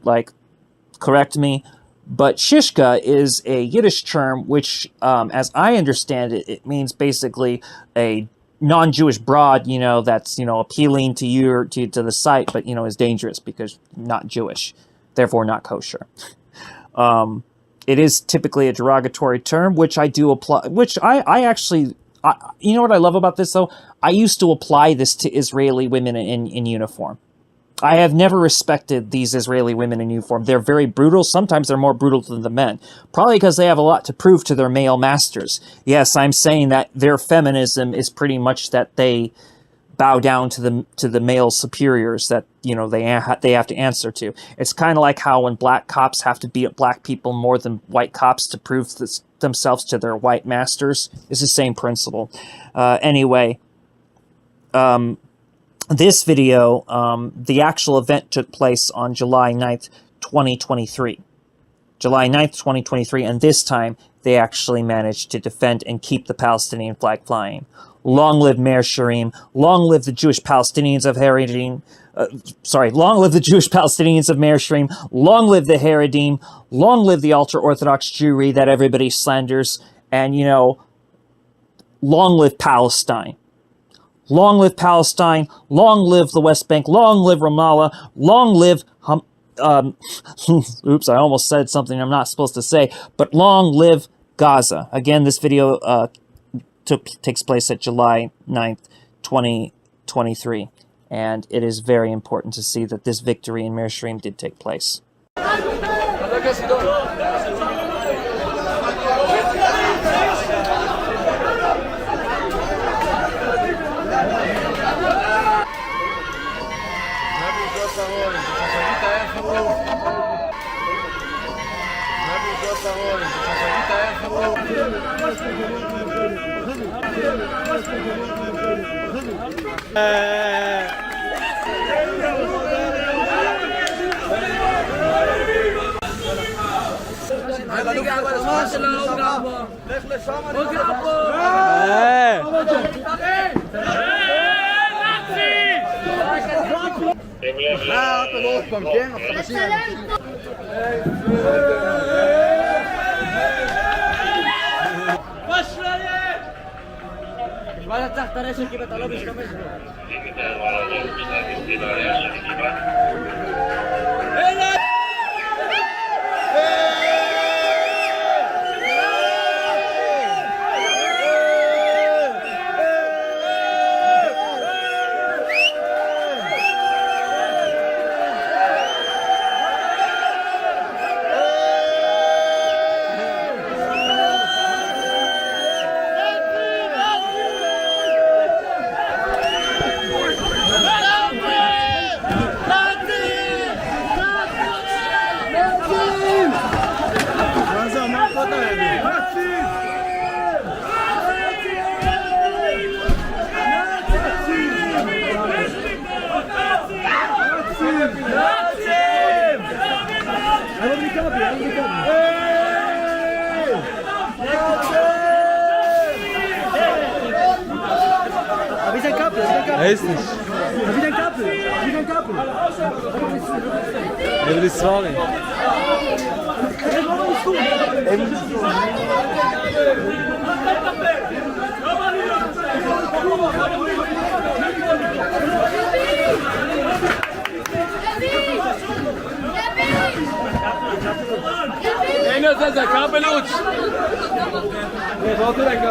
correct me. But shishka is a Yiddish term which, as I understand it, it means basically a non-Jewish broad, that's, appealing to you or to the sight, but, is dangerous because not Jewish, therefore not kosher. It is typically a derogatory term, which I do apply, which I actually You know what I love about this, though? I used to apply this to Israeli women in uniform. I have never respected these Israeli women in uniform. They're very brutal. Sometimes they're more brutal than the men. Probably because they have a lot to prove to their male masters. Yes, I'm saying that their feminism is pretty much that they bow down to the male superiors that, you know, they have to answer to. It's kind of like how when black cops have to beat black people more than white cops to prove themselves to their white masters. It's the same principle. Anyway, this video, the actual event took place on July 9th, 2023. July 9th, 2023, and this time they actually managed to defend and keep the Palestinian flag flying. Long live Meir Sharim. Long live the Jewish Palestinians of Haredim. Long live the Jewish Palestinians of Meir Sharim. Long live the Haredim. Long live the ultra-Orthodox Jewry that everybody slanders. And, you know, long live Palestine. Long live Palestine. Long live the West Bank. Long live Ramallah. Long live oops, I almost said something I'm not supposed to say. But long live Gaza. Again, this video takes place at July 9th, 2023. And it is very important to see that this victory in Meir Sharim did take place. Weiß nicht. Er will es sagen. Zezé, kapeluć! Nie, to tyle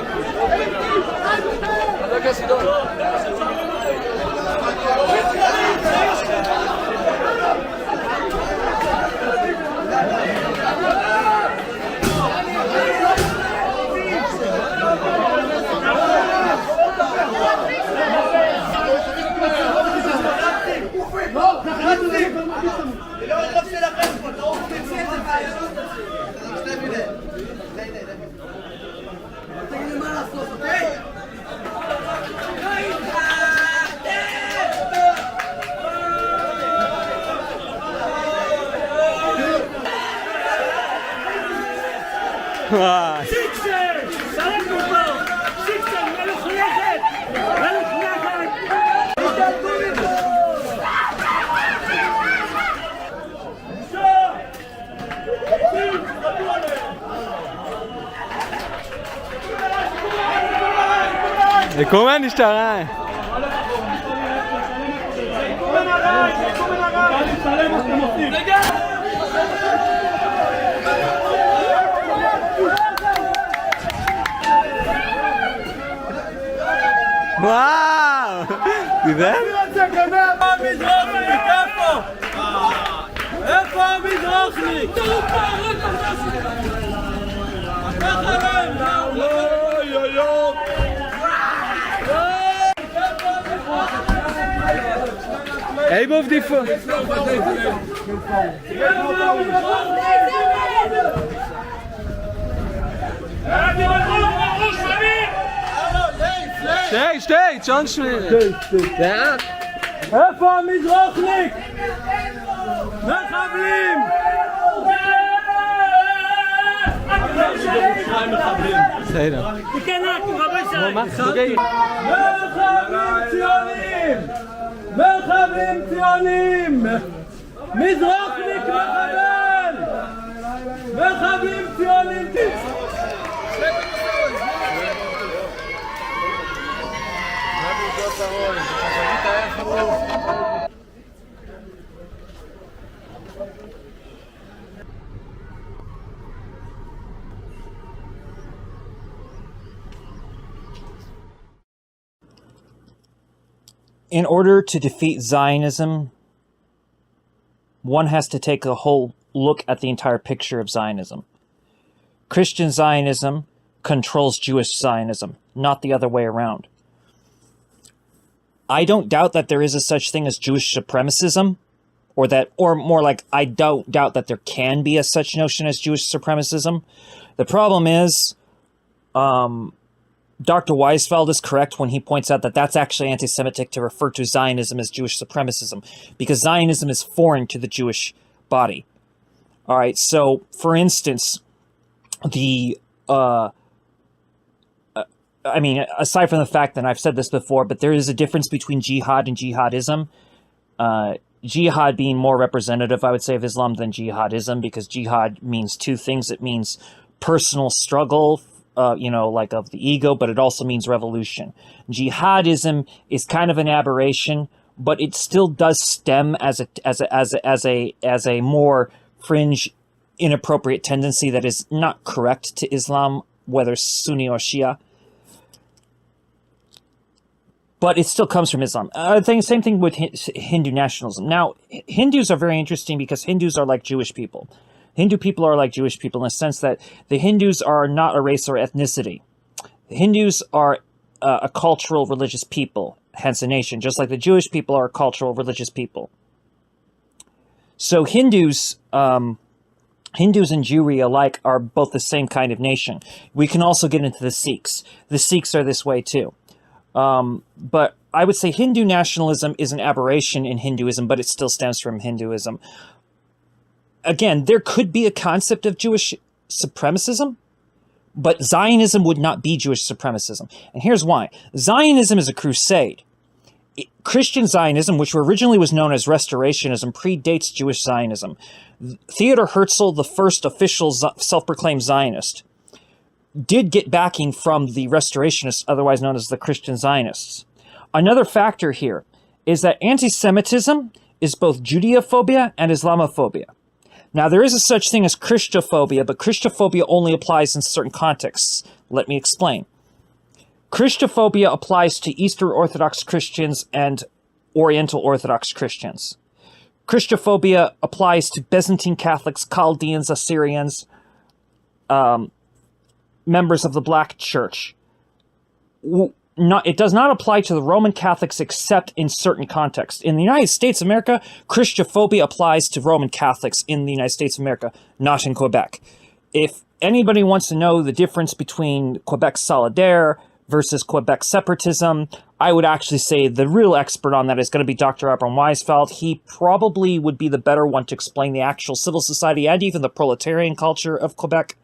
Wir kommen nicht da rein. וואו! דיבר? איפה המזרחניק? Hey, boven die voor. שתי, צ'אן שלי. איפה המזרחניק? מחבלים! בסדר. מחבלים ציונים! מחבלים ציונים! מזרחניק מחבל! מחבלים ציונים! In order to defeat Zionism, one has to take a whole look at the entire picture of Zionism. Christian Zionism controls Jewish Zionism, not the other way around. I don't doubt that there is a such thing as Jewish supremacism, or more like, I don't doubt that there can be a such notion as Jewish supremacism. The problem is, Dr. Weisfeld is correct when he points out that that's actually anti-Semitic to refer to Zionism as Jewish supremacism, because Zionism is foreign to the Jewish body. All right, so for instance, I mean, aside from the fact that I've said this before, but there is a difference between jihad and jihadism. Jihad being more representative, I would say, of Islam than jihadism, because jihad means two things. It means personal struggle, like of the ego, but it also means revolution. Jihadism is kind of an aberration, but it still does stem as a more fringe, inappropriate tendency that is not correct to Islam, whether Sunni or Shia. But it still comes from Islam. Same thing with Hindu nationalism. Now, Hindus are very interesting because Hindus are like Jewish people. Hindu people are like Jewish people in the sense that the Hindus are not a race or ethnicity. The Hindus are a cultural, religious people, hence a nation, just like the Jewish people are a cultural, religious people. So Hindus and Jewry alike are both the same kind of nation. We can also get into the Sikhs. The Sikhs are this way too. But I would say Hindu nationalism is an aberration in Hinduism, but it still stems from Hinduism. Again, there could be a concept of Jewish supremacism, but Zionism would not be Jewish supremacism. And here's why. Zionism is a crusade. Christian Zionism, which originally was known as Restorationism, predates Jewish Zionism. Theodor Herzl, the first official self-proclaimed Zionist, did get backing from the Restorationists, otherwise known as the Christian Zionists. Another factor here is that anti-Semitism is both Judeophobia and Islamophobia. Now, there is a such thing as Christophobia, but Christophobia only applies in certain contexts. Let me explain. Christophobia applies to Eastern Orthodox Christians and Oriental Orthodox Christians. Christophobia applies to Byzantine Catholics, Chaldeans, Assyrians, members of the Black Church. It does not apply to the Roman Catholics except in certain contexts. In the United States of America, Christophobia applies to Roman Catholics in the United States of America, not in Quebec. If anybody wants to know the difference between Quebec Solidaire versus Quebec separatism, I would actually say the real expert on that is going to be Dr. Abram Weisfeld. He probably would be the better one to explain the actual civil society and even the proletarian culture of Quebec,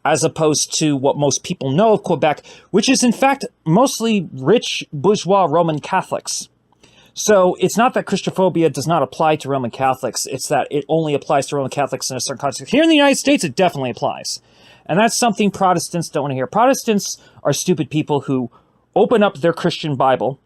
as opposed to what most people know of Quebec, which is in fact mostly rich bourgeois Roman Catholics. So it's not that Christophobia does not apply to Roman Catholics, it's that it only applies to Roman Catholics in a certain context. Here in the United States, it definitely applies. And that's something Protestants don't want to hear. Protestants are stupid people who open up their Christian Bible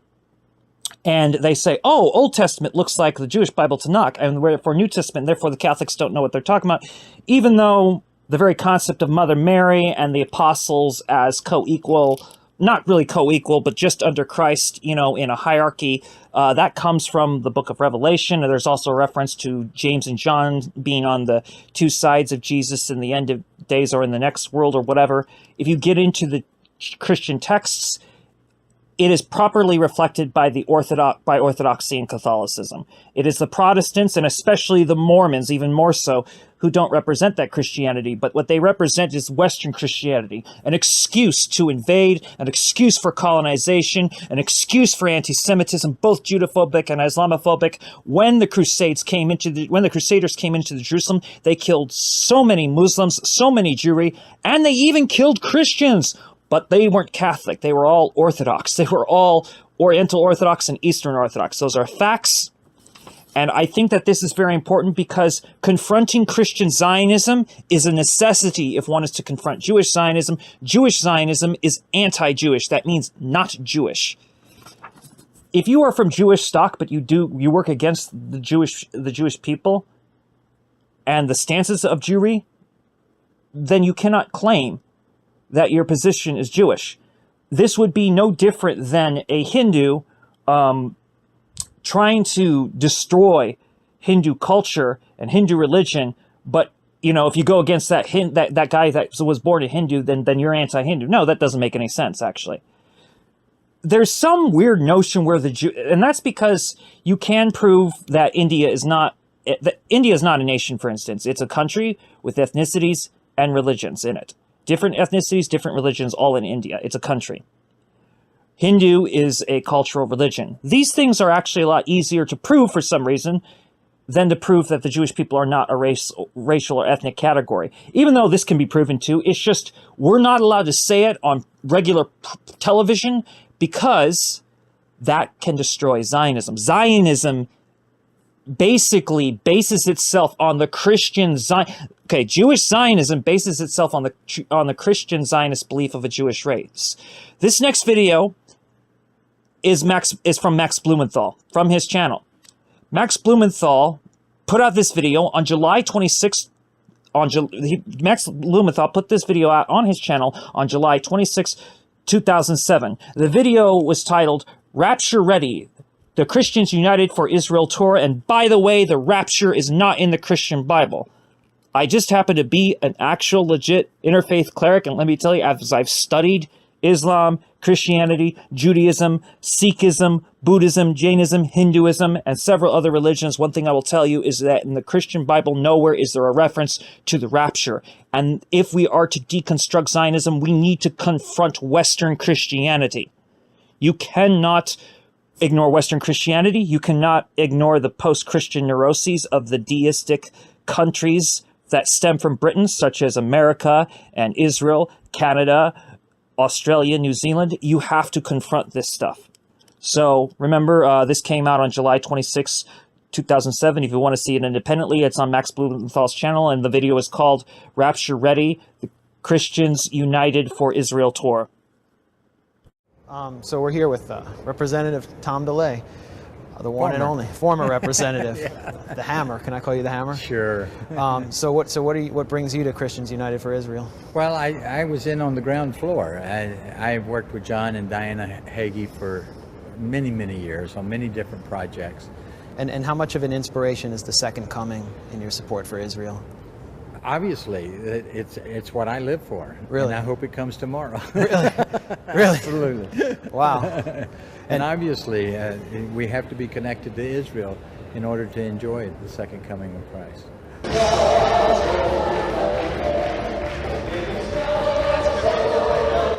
and they say, oh, Old Testament looks like the Jewish Bible Tanakh, and therefore New Testament, therefore the Catholics don't know what they're talking about, even though the very concept of Mother Mary and the apostles as co-equal not really co-equal, but just under Christ, in a hierarchy. That comes from the book of Revelation. And there's also a reference to James and John being on the two sides of Jesus in the end of days or in the next world or whatever. If you get into the Christian texts, it is properly reflected by Orthodoxy and Catholicism. It is the Protestants, and especially the Mormons, even more so, who don't represent that Christianity, but what they represent is Western Christianity, an excuse to invade, an excuse for colonization, an excuse for anti-Semitism, both Judophobic and Islamophobic. When the Crusaders came into the Jerusalem, they killed so many Muslims, so many Jewry, and they even killed Christians. But they weren't Catholic. They were all Orthodox. They were all Oriental Orthodox and Eastern Orthodox. Those are facts. And I think that this is very important because confronting Christian Zionism is a necessity if one is to confront Jewish Zionism. Jewish Zionism is anti-Jewish. That means not Jewish. If you are from Jewish stock, but you work against the Jewish people and the stances of Jewry, then you cannot claim that your position is Jewish. This would be no different than a Hindu trying to destroy Hindu culture and Hindu religion, but if you go against that guy that was born a Hindu, then you're anti-Hindu. No, that doesn't make any sense, actually. There's some weird notion where and that's because you can prove that India is not a nation, for instance. It's a country with ethnicities and religions in it. Different ethnicities, different religions, all in India. It's a country. Hindu is a cultural religion. These things are actually a lot easier to prove for some reason than to prove that the Jewish people are not a racial or ethnic category. Even though this can be proven too, it's just we're not allowed to say it on regular television because that can destroy Zionism. Zionism basically bases itself on the Christian Jewish Zionism bases itself on the Christian Zionist belief of a Jewish race. This next video is from Max Blumenthal from his channel. Max Blumenthal put out this video on July 26th. Max Blumenthal put this video out on his channel on July 26, 2007. The video was titled "Rapture Ready: The Christians United for Israel Tour." And by the way, the rapture is not in the Christian Bible. I just happen to be an actual legit interfaith cleric, and let me tell you, as I've studied Islam, Christianity, Judaism, Sikhism, Buddhism, Jainism, Hinduism, and several other religions, one thing I will tell you is that in the Christian Bible, nowhere is there a reference to the rapture. And if we are to deconstruct Zionism, we need to confront Western Christianity. You cannot ignore Western Christianity. You cannot ignore the post-Christian neuroses of the deistic countries that stem from Britain, such as America and Israel, Canada, Australia, New Zealand. You have to confront this stuff. So remember, this came out on July 26, 2007. If you want to see it independently, it's on Max Blumenthal's channel, and the video is called "Rapture Ready: The Christians United for Israel Tour." So we're here with Representative Tom DeLay, the one and only former representative, yeah. The Hammer. Can I call you the Hammer? Sure. So what brings you to Christians United for Israel? Well, I was in on the ground floor. I worked with John and Diana Hagee for many, many years on many different projects. And how much of an inspiration is the Second Coming in your support for Israel? Obviously, it's what I live for. Really? And I hope it comes tomorrow. Really? Really? Absolutely. Wow. And obviously, we have to be connected to Israel in order to enjoy the second coming of Christ.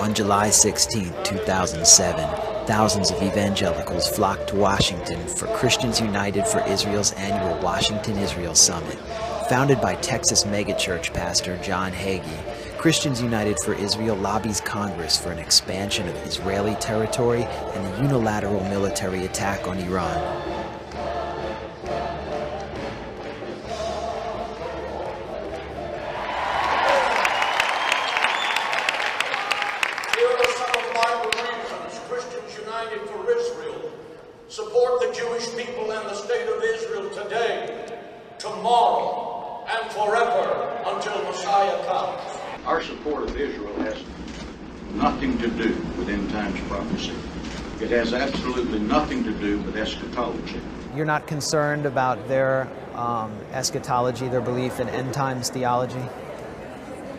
On July 16, 2007, thousands of evangelicals flocked to Washington for Christians United for Israel's annual Washington Israel Summit. Founded by Texas megachurch pastor John Hagee, Christians United for Israel lobbies Congress for an expansion of Israeli territory and a unilateral military attack on Iran. Here are some of my reasons Christians United for Israel support the Jewish people and the state of Israel today, tomorrow, and forever until Messiah comes. Our support of Israel has nothing to do with end times prophecy. It has absolutely nothing to do with eschatology. You're not concerned about their eschatology, their belief in end times theology?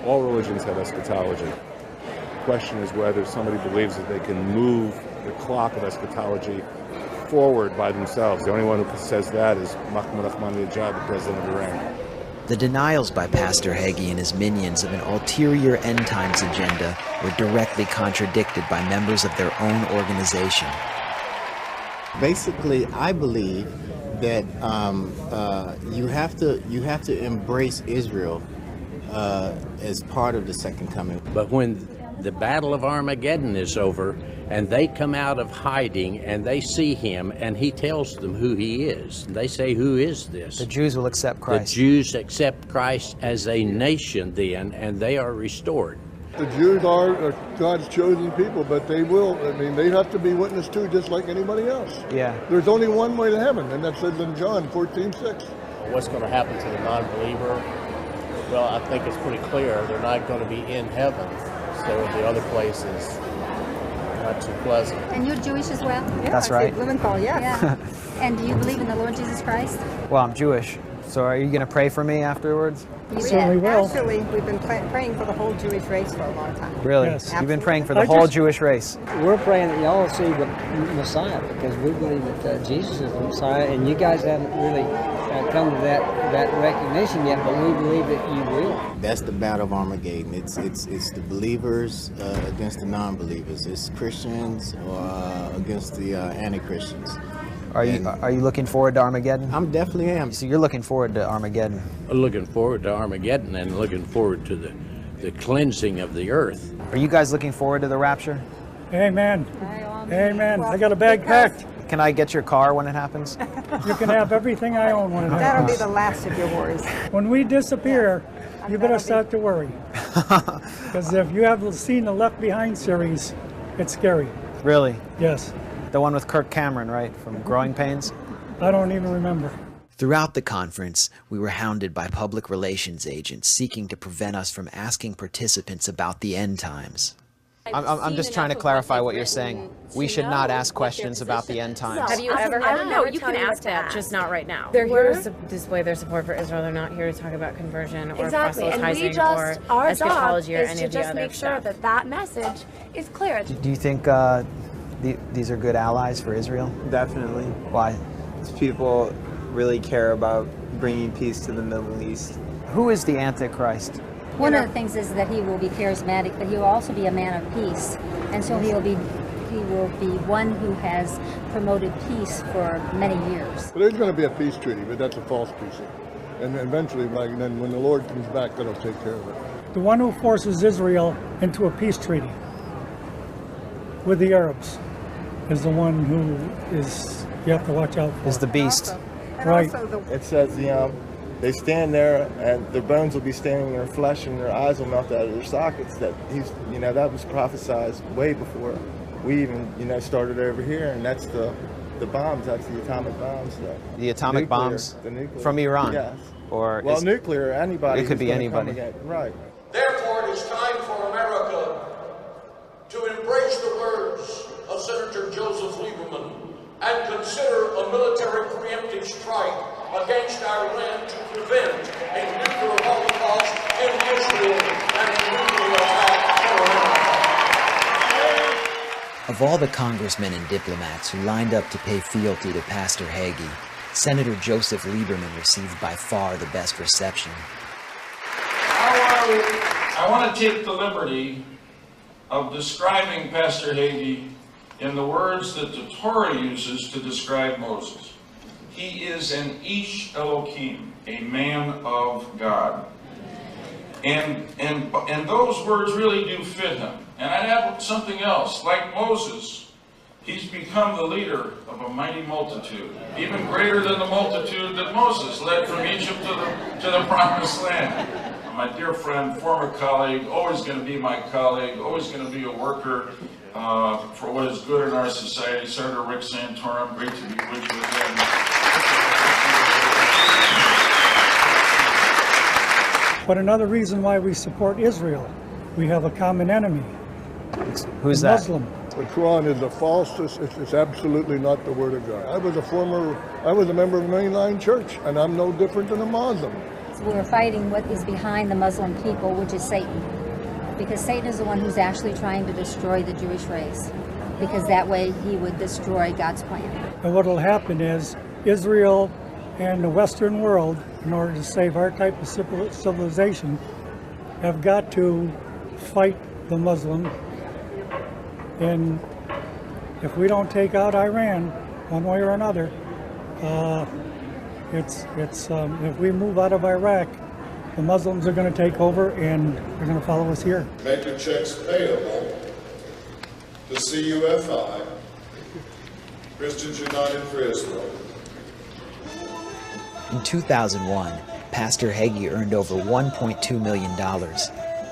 All religions have eschatology. The question is whether somebody believes that they can move the clock of eschatology forward by themselves. The only one who says that is Mahmoud Ahmadinejad, the president of Iran. The denials by Pastor Hagee and his minions of an ulterior end times agenda were directly contradicted by members of their own organization. Basically, I believe that you have to embrace Israel as part of the second coming. But when the Battle of Armageddon is over and they come out of hiding and they see him and he tells them who he is, they say, who is this? The Jews will accept Christ. The Jews accept Christ as a nation then, and they are restored. The Jews are God's chosen people, but they will, they have to be witnessed to just like anybody else. Yeah. There's only one way to heaven, and that says in John 14:6. What's going to happen to the non-believer? Well, I think it's pretty clear they're not going to be in heaven, so the other place is not too pleasant. And you're Jewish as well? Yeah, that's right. Blumenthal, yeah. And do you believe in the Lord Jesus Christ? Well, I'm Jewish, so are you going to pray for me afterwards? You certainly will. Actually, we've been praying for the whole Jewish race for a long time. Really? Yes. You've been praying for the whole Jewish race? We're praying that y'all see the Messiah, because we believe that Jesus is the Messiah, and you guys haven't really come to that recognition yet, but we believe that you will. That's the Battle of Armageddon. It's the believers against the non-believers. It's Christians against the anti-Christians. Are you looking forward to Armageddon? I'm definitely am. So you're looking forward to Armageddon? Looking forward to Armageddon and looking forward to the cleansing of the earth. Are you guys looking forward to the rapture? Amen. Amen. I got a bag packed. Can I get your car when it happens? You can have everything I own when it happens. That'll be the last of your worries. When we disappear, you better start to worry. Because if you haven't seen the Left Behind series, it's scary. Really? Yes. The one with Kirk Cameron, right, from Growing Pains? I don't even remember. Throughout the conference, we were hounded by public relations agents seeking to prevent us from asking participants about the end times. I'm just trying to clarify what you're saying. We should not ask questions about the end times. Have you ever had No, you can ask that, just not right now. They're here to display their support for Israel. They're not here to talk about conversion or proselytizing or our eschatology or job any is of to the just other make sure stuff. that message is clear. Do you think these are good allies for Israel? Definitely. Why? Because people really care about bringing peace to the Middle East. Who is the Antichrist? One of the things is that he will be charismatic, but he will also be a man of peace. And so he will be one who has promoted peace for many years. But there's going to be a peace treaty, but that's a false peace. And eventually, then when the Lord comes back, that'll take care of it. The one who forces Israel into a peace treaty with the Arabs is the one who you have to watch out for. Is the beast. Right. It says, they stand there and their bones will be standing in their flesh and their eyes will melt out of their sockets. That that was prophesied way before we even, started over here. And that's the bombs, that's the atomic bombs. The atomic bombs? The nuclear. From Iran? Yes. Or nuclear, anybody. It could be anybody. Right. Therefore, it is time for America to embrace the words of Senator Joseph Lieberman and consider a military preemptive strike against our land to prevent a nuclear holocaust in Israel and a nuclear attack on America. Of all the congressmen and diplomats who lined up to pay fealty to Pastor Hagee, Senator Joseph Lieberman received by far the best reception. I want to take the liberty of describing Pastor Hagee in the words that the Torah uses to describe Moses. He is an Ish Elohim, a man of God. And those words really do fit him. And I'd add something else. Like Moses, he's become the leader of a mighty multitude, even greater than the multitude that Moses led from Egypt to the Promised Land. My dear friend, former colleague, always going to be my colleague, always going to be a worker for what is good in our society, Senator Rick Santorum. Great to be with you again. But another reason why we support Israel, we have a common enemy, Who's the that? Muslim. The Quran is a false, it's absolutely not the word of God. I was a member of the mainline church, and I'm no different than a Muslim. So we're fighting what is behind the Muslim people, which is Satan. Because Satan is the one who's actually trying to destroy the Jewish race. Because that way he would destroy God's plan. And what will happen is Israel and the Western world, in order to save our type of civilization, have got to fight the Muslim. And if we don't take out Iran one way or another, if we move out of Iraq, the Muslims are going to take over and they're going to follow us here. Make your checks payable to CUFI, Christians United for Israel. In 2001, Pastor Hagee earned over $1.2 million.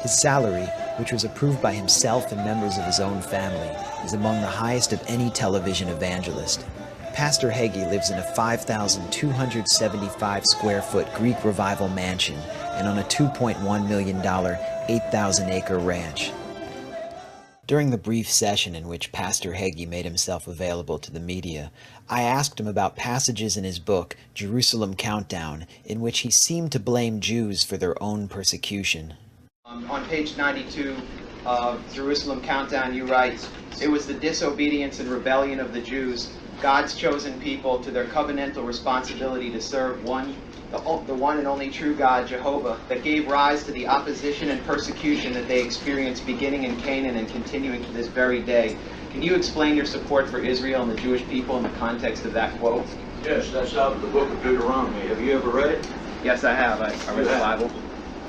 His salary, which was approved by himself and members of his own family, is among the highest of any television evangelist. Pastor Hagee lives in a 5,275 square foot Greek Revival mansion and on a $2.1 million, 8,000-acre ranch. During the brief session in which Pastor Hagee made himself available to the media, I asked him about passages in his book, Jerusalem Countdown, in which he seemed to blame Jews for their own persecution. On page 92 of Jerusalem Countdown, you write, "It was the disobedience and rebellion of the Jews, God's chosen people, to their covenantal responsibility to serve the one and only true God, Jehovah, that gave rise to the opposition and persecution that they experienced beginning in Canaan and continuing to this very day." Can you explain your support for Israel and the Jewish people in the context of that quote? Yes, that's out of the book of Deuteronomy. Have you ever read it? Yes, I have. I read the Bible.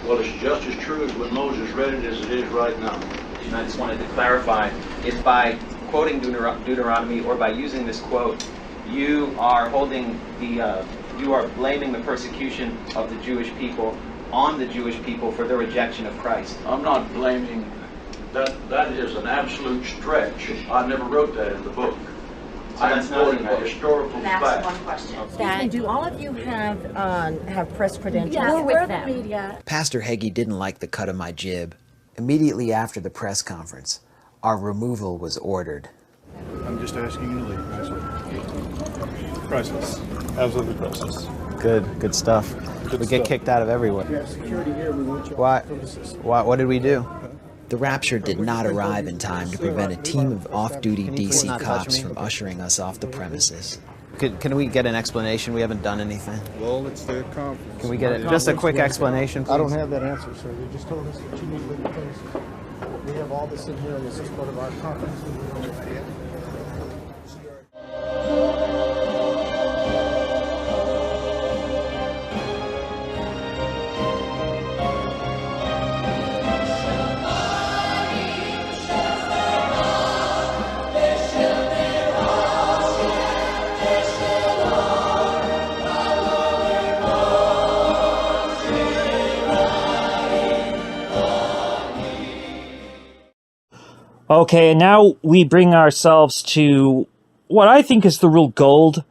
Well, it's just as true as when Moses read it as it is right now. And I just wanted to clarify, if by quoting Deuteronomy or by using this quote, you are blaming the persecution of the Jewish people on the Jewish people for their rejection of Christ. I'm not blaming that. That is an absolute stretch. I never wrote that in the book. I'm quoting a historical fact. One question. Do all of you have press credentials? Yes, We're with the media. Pastor Hagee didn't like the cut of my jib. Immediately after the press conference, our removal was ordered. I'm just asking you to leave. That's all. Priceless. Absolutely priceless. Good stuff. We get kicked out of everywhere. We have security here. We want you Why? What did we do? The rapture did not arrive in time to prevent a team of off-duty DC cops from ushering us off the premises. Can we get an explanation? We haven't done anything. Well, it's the conference. Can we get just a quick explanation, please? I don't have that answer, sir. They just told us that you need to leave the place. We have all this in here, and this is part of our conference. Okay, and now we bring ourselves to what I think is the real gold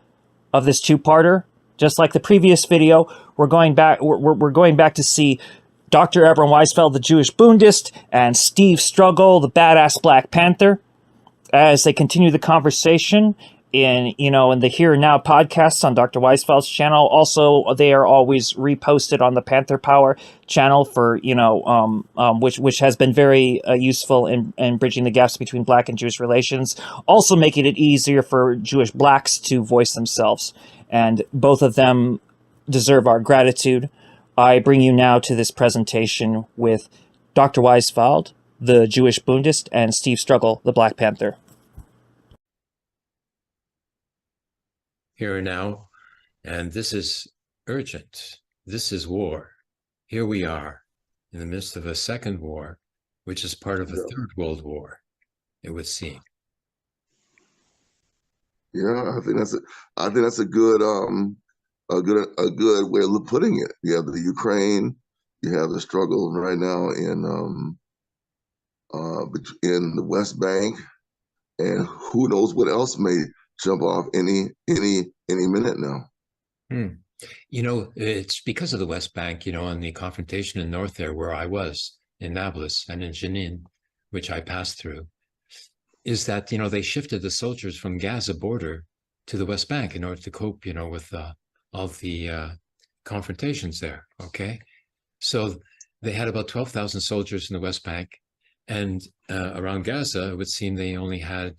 of this two-parter. Just like the previous video, we're going back to see Dr. Abram Weisfeld, the Jewish Bundist, and Steve Struggle, the badass Black Panther, as they continue the conversation in the Here and Now podcasts on Dr. Weisfeld's channel. Also, they are always reposted on the Panther Power channel for which has been very useful in bridging the gaps between Black and Jewish relations, also making it easier for Jewish Blacks to voice themselves, and both of them deserve our gratitude. I bring you now to this presentation with Dr. Weisfeld, the Jewish Bundist, and Steve Struggle, the Black Panther. Here and now, and this is urgent. This is war. Here we are in the midst of a second war, which is part of a third world war, it would seem. Yeah, I think that's a good way of putting it. You have the Ukraine, you have the struggle right now in the West Bank, and who knows what else may jump off any minute now. It's because of the West Bank, and the confrontation in north there where I was, in Nablus and in Jenin, which I passed through, is that, they shifted the soldiers from Gaza border to the West Bank in order to cope, with all the confrontations there, okay? So they had about 12,000 soldiers in the West Bank, and around Gaza, it would seem they only had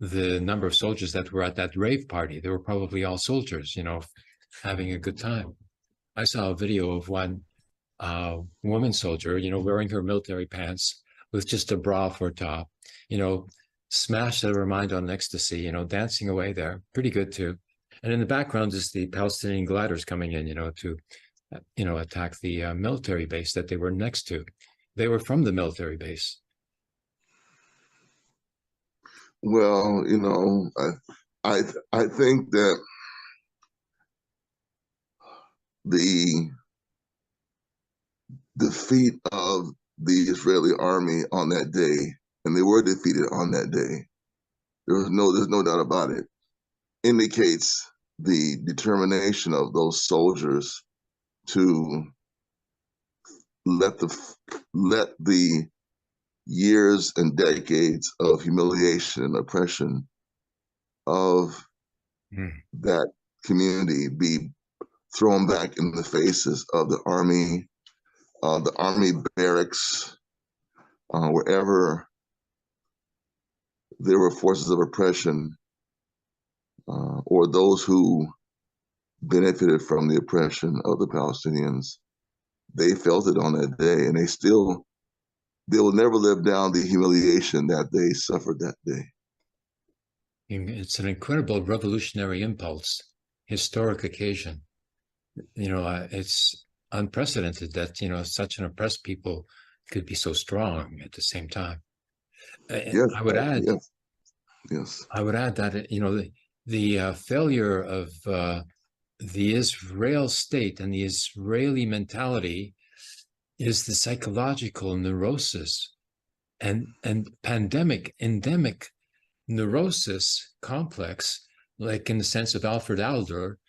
the number of soldiers that were at that rave party. They were probably all soldiers, having a good time. I saw a video of one woman soldier, wearing her military pants with just a bra for a top, smashed out of her mind on ecstasy, dancing away there. Pretty good too. And in the background is the Palestinian gliders coming in, to, attack the military base that they were next to. They were from the military base. Well, I think that the defeat of the Israeli army on that day, and they were defeated on that day, there's no doubt about it, indicates the determination of those soldiers to let the years and decades of humiliation and oppression of that community be thrown back in the faces of the army barracks, wherever there were forces of oppression, or those who benefited from the oppression of the Palestinians. They felt it on that day, and they will never live down the humiliation that they suffered that day. It's an incredible revolutionary impulse, historic occasion. It's unprecedented that, such an oppressed people could be so strong at the same time. Yes, I would add, yes. I would add that, the failure of the Israel state and the Israeli mentality is the psychological neurosis and endemic neurosis complex, like in the sense of Alfred Adler,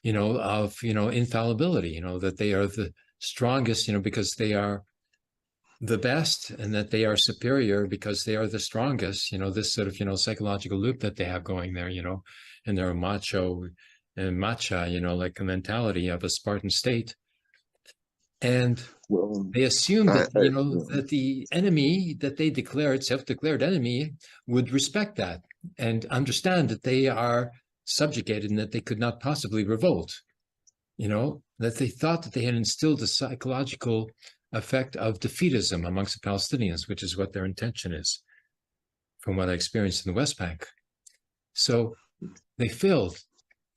of, infallibility, that they are the strongest, because they are the best, and that they are superior because they are the strongest, this sort of, psychological loop that they have going there, and they're macho and matcha, like a mentality of a Spartan state. And they assume that, that the enemy that they declared, self-declared enemy, would respect that and understand that they are subjugated and that they could not possibly revolt, that they thought that they had instilled a psychological effect of defeatism amongst the Palestinians, which is what their intention is, from what I experienced in the West Bank. So they failed.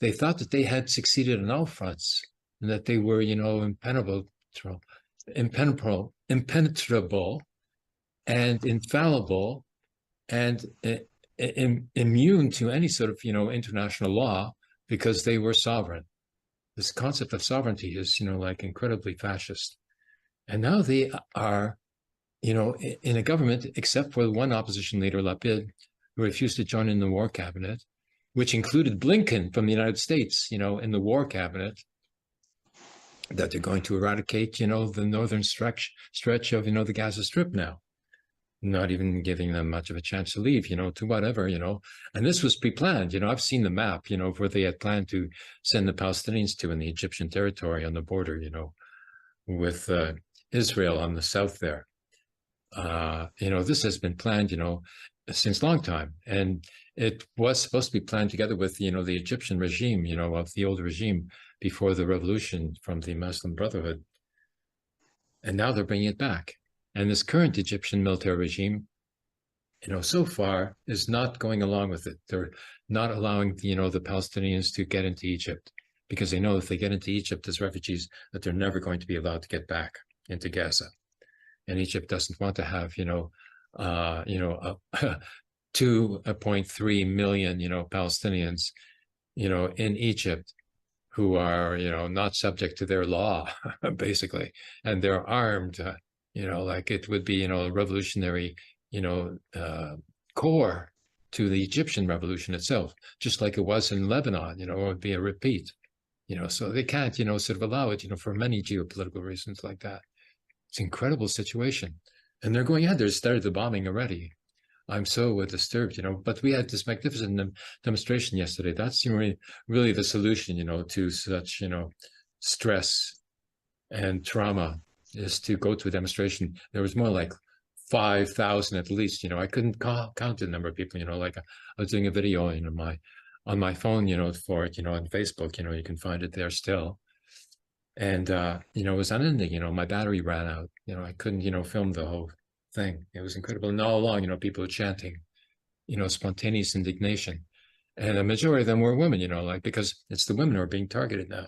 They thought that they had succeeded on all fronts and that they were, impenetrable and infallible and immune to any sort of, international law because they were sovereign. This concept of sovereignty is, like incredibly fascist. And now they are, in a government, except for one opposition leader, Lapid, who refused to join in the war cabinet, which included Blinken from the United States, in the war cabinet, that they're going to eradicate, the northern stretch of, the Gaza Strip now, not even giving them much of a chance to leave, to whatever, and this was pre-planned. I've seen the map, where they had planned to send the Palestinians to in the Egyptian territory on the border, with Israel on the south there. This has been planned, since long time, and it was supposed to be planned together with, the Egyptian regime, of the old regime before the revolution from the Muslim Brotherhood. And now they're bringing it back. And this current Egyptian military regime, so far is not going along with it. They're not allowing, the Palestinians to get into Egypt, because they know if they get into Egypt as refugees, that they're never going to be allowed to get back into Gaza. And Egypt doesn't want to have, 2.3 million, Palestinians, in Egypt who are, not subject to their law, basically, and they're armed, like it would be, a revolutionary, core to the Egyptian revolution itself, just like it was in Lebanon, it would be a repeat, so they can't, sort of allow it, for many geopolitical reasons like that. It's an incredible situation. And they're going, yeah, they started the bombing already. I'm so disturbed, but we had this magnificent demonstration yesterday. That's really the solution, to such, stress and trauma, is to go to a demonstration. There was more like 5,000 at least, I couldn't count the number of people, like I was doing a video on my phone, for it, on Facebook, you can find it there still. And, it was unending, my battery ran out, I couldn't, film the whole thing. It was incredible. And all along, people were chanting, spontaneous indignation. And a majority of them were women, like, because it's the women who are being targeted now.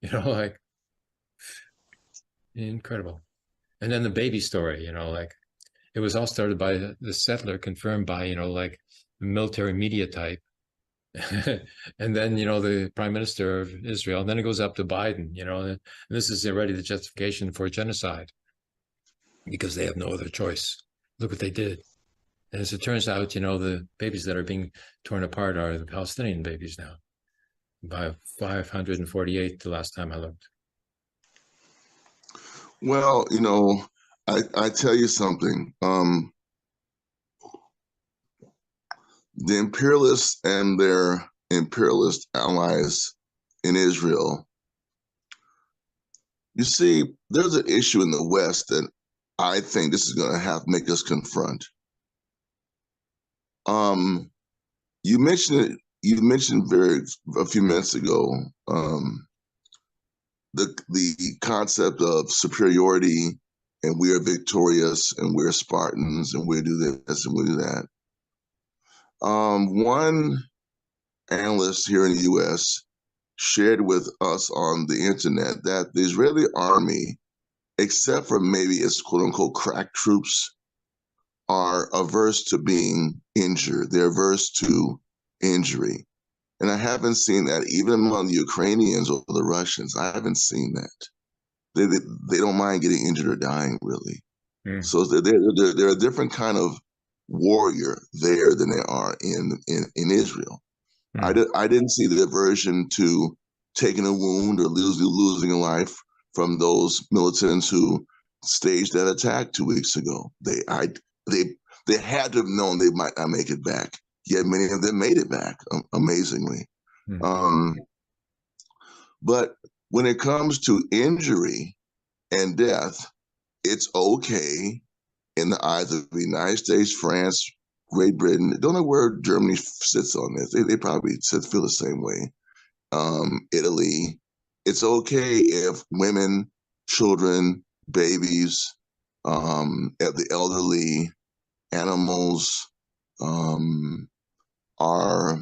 Like, incredible. And then the baby story, like, it was all started by the settler, confirmed by, like, the military media type. And then, the prime minister of Israel, and then it goes up to Biden, and this is already the justification for genocide, because they have no other choice. Look what they did. And as it turns out, the babies that are being torn apart are the Palestinian babies now, by 548 the last time I looked. Well, I tell you something. The imperialists and their imperialist allies in Israel, you see, there's an issue in the West that I think this is going to make us confront. You mentioned it. You mentioned a few minutes ago the concept of superiority, and we are victorious, and we're Spartans, and we do this and we do that. One analyst here in the U.S. shared with us on the internet that the Israeli army, except for maybe its quote-unquote crack troops, are averse to being injured. They're averse to injury. And I haven't seen that even among the Ukrainians or the Russians. I haven't seen that. They don't mind getting injured or dying, really. So they're a different kind of warrior there than they are in Israel. I didn't see the aversion to taking a wound or losing a life from those militants who staged that attack 2 weeks ago. They had to have known they might not make it back. Yet many of them made it back, amazingly. But when it comes to injury and death, it's okay in the eyes of the United States, France, Great Britain. Don't know where Germany sits on this. They probably feel the same way. Italy. It's okay if women, children, babies, the elderly, animals are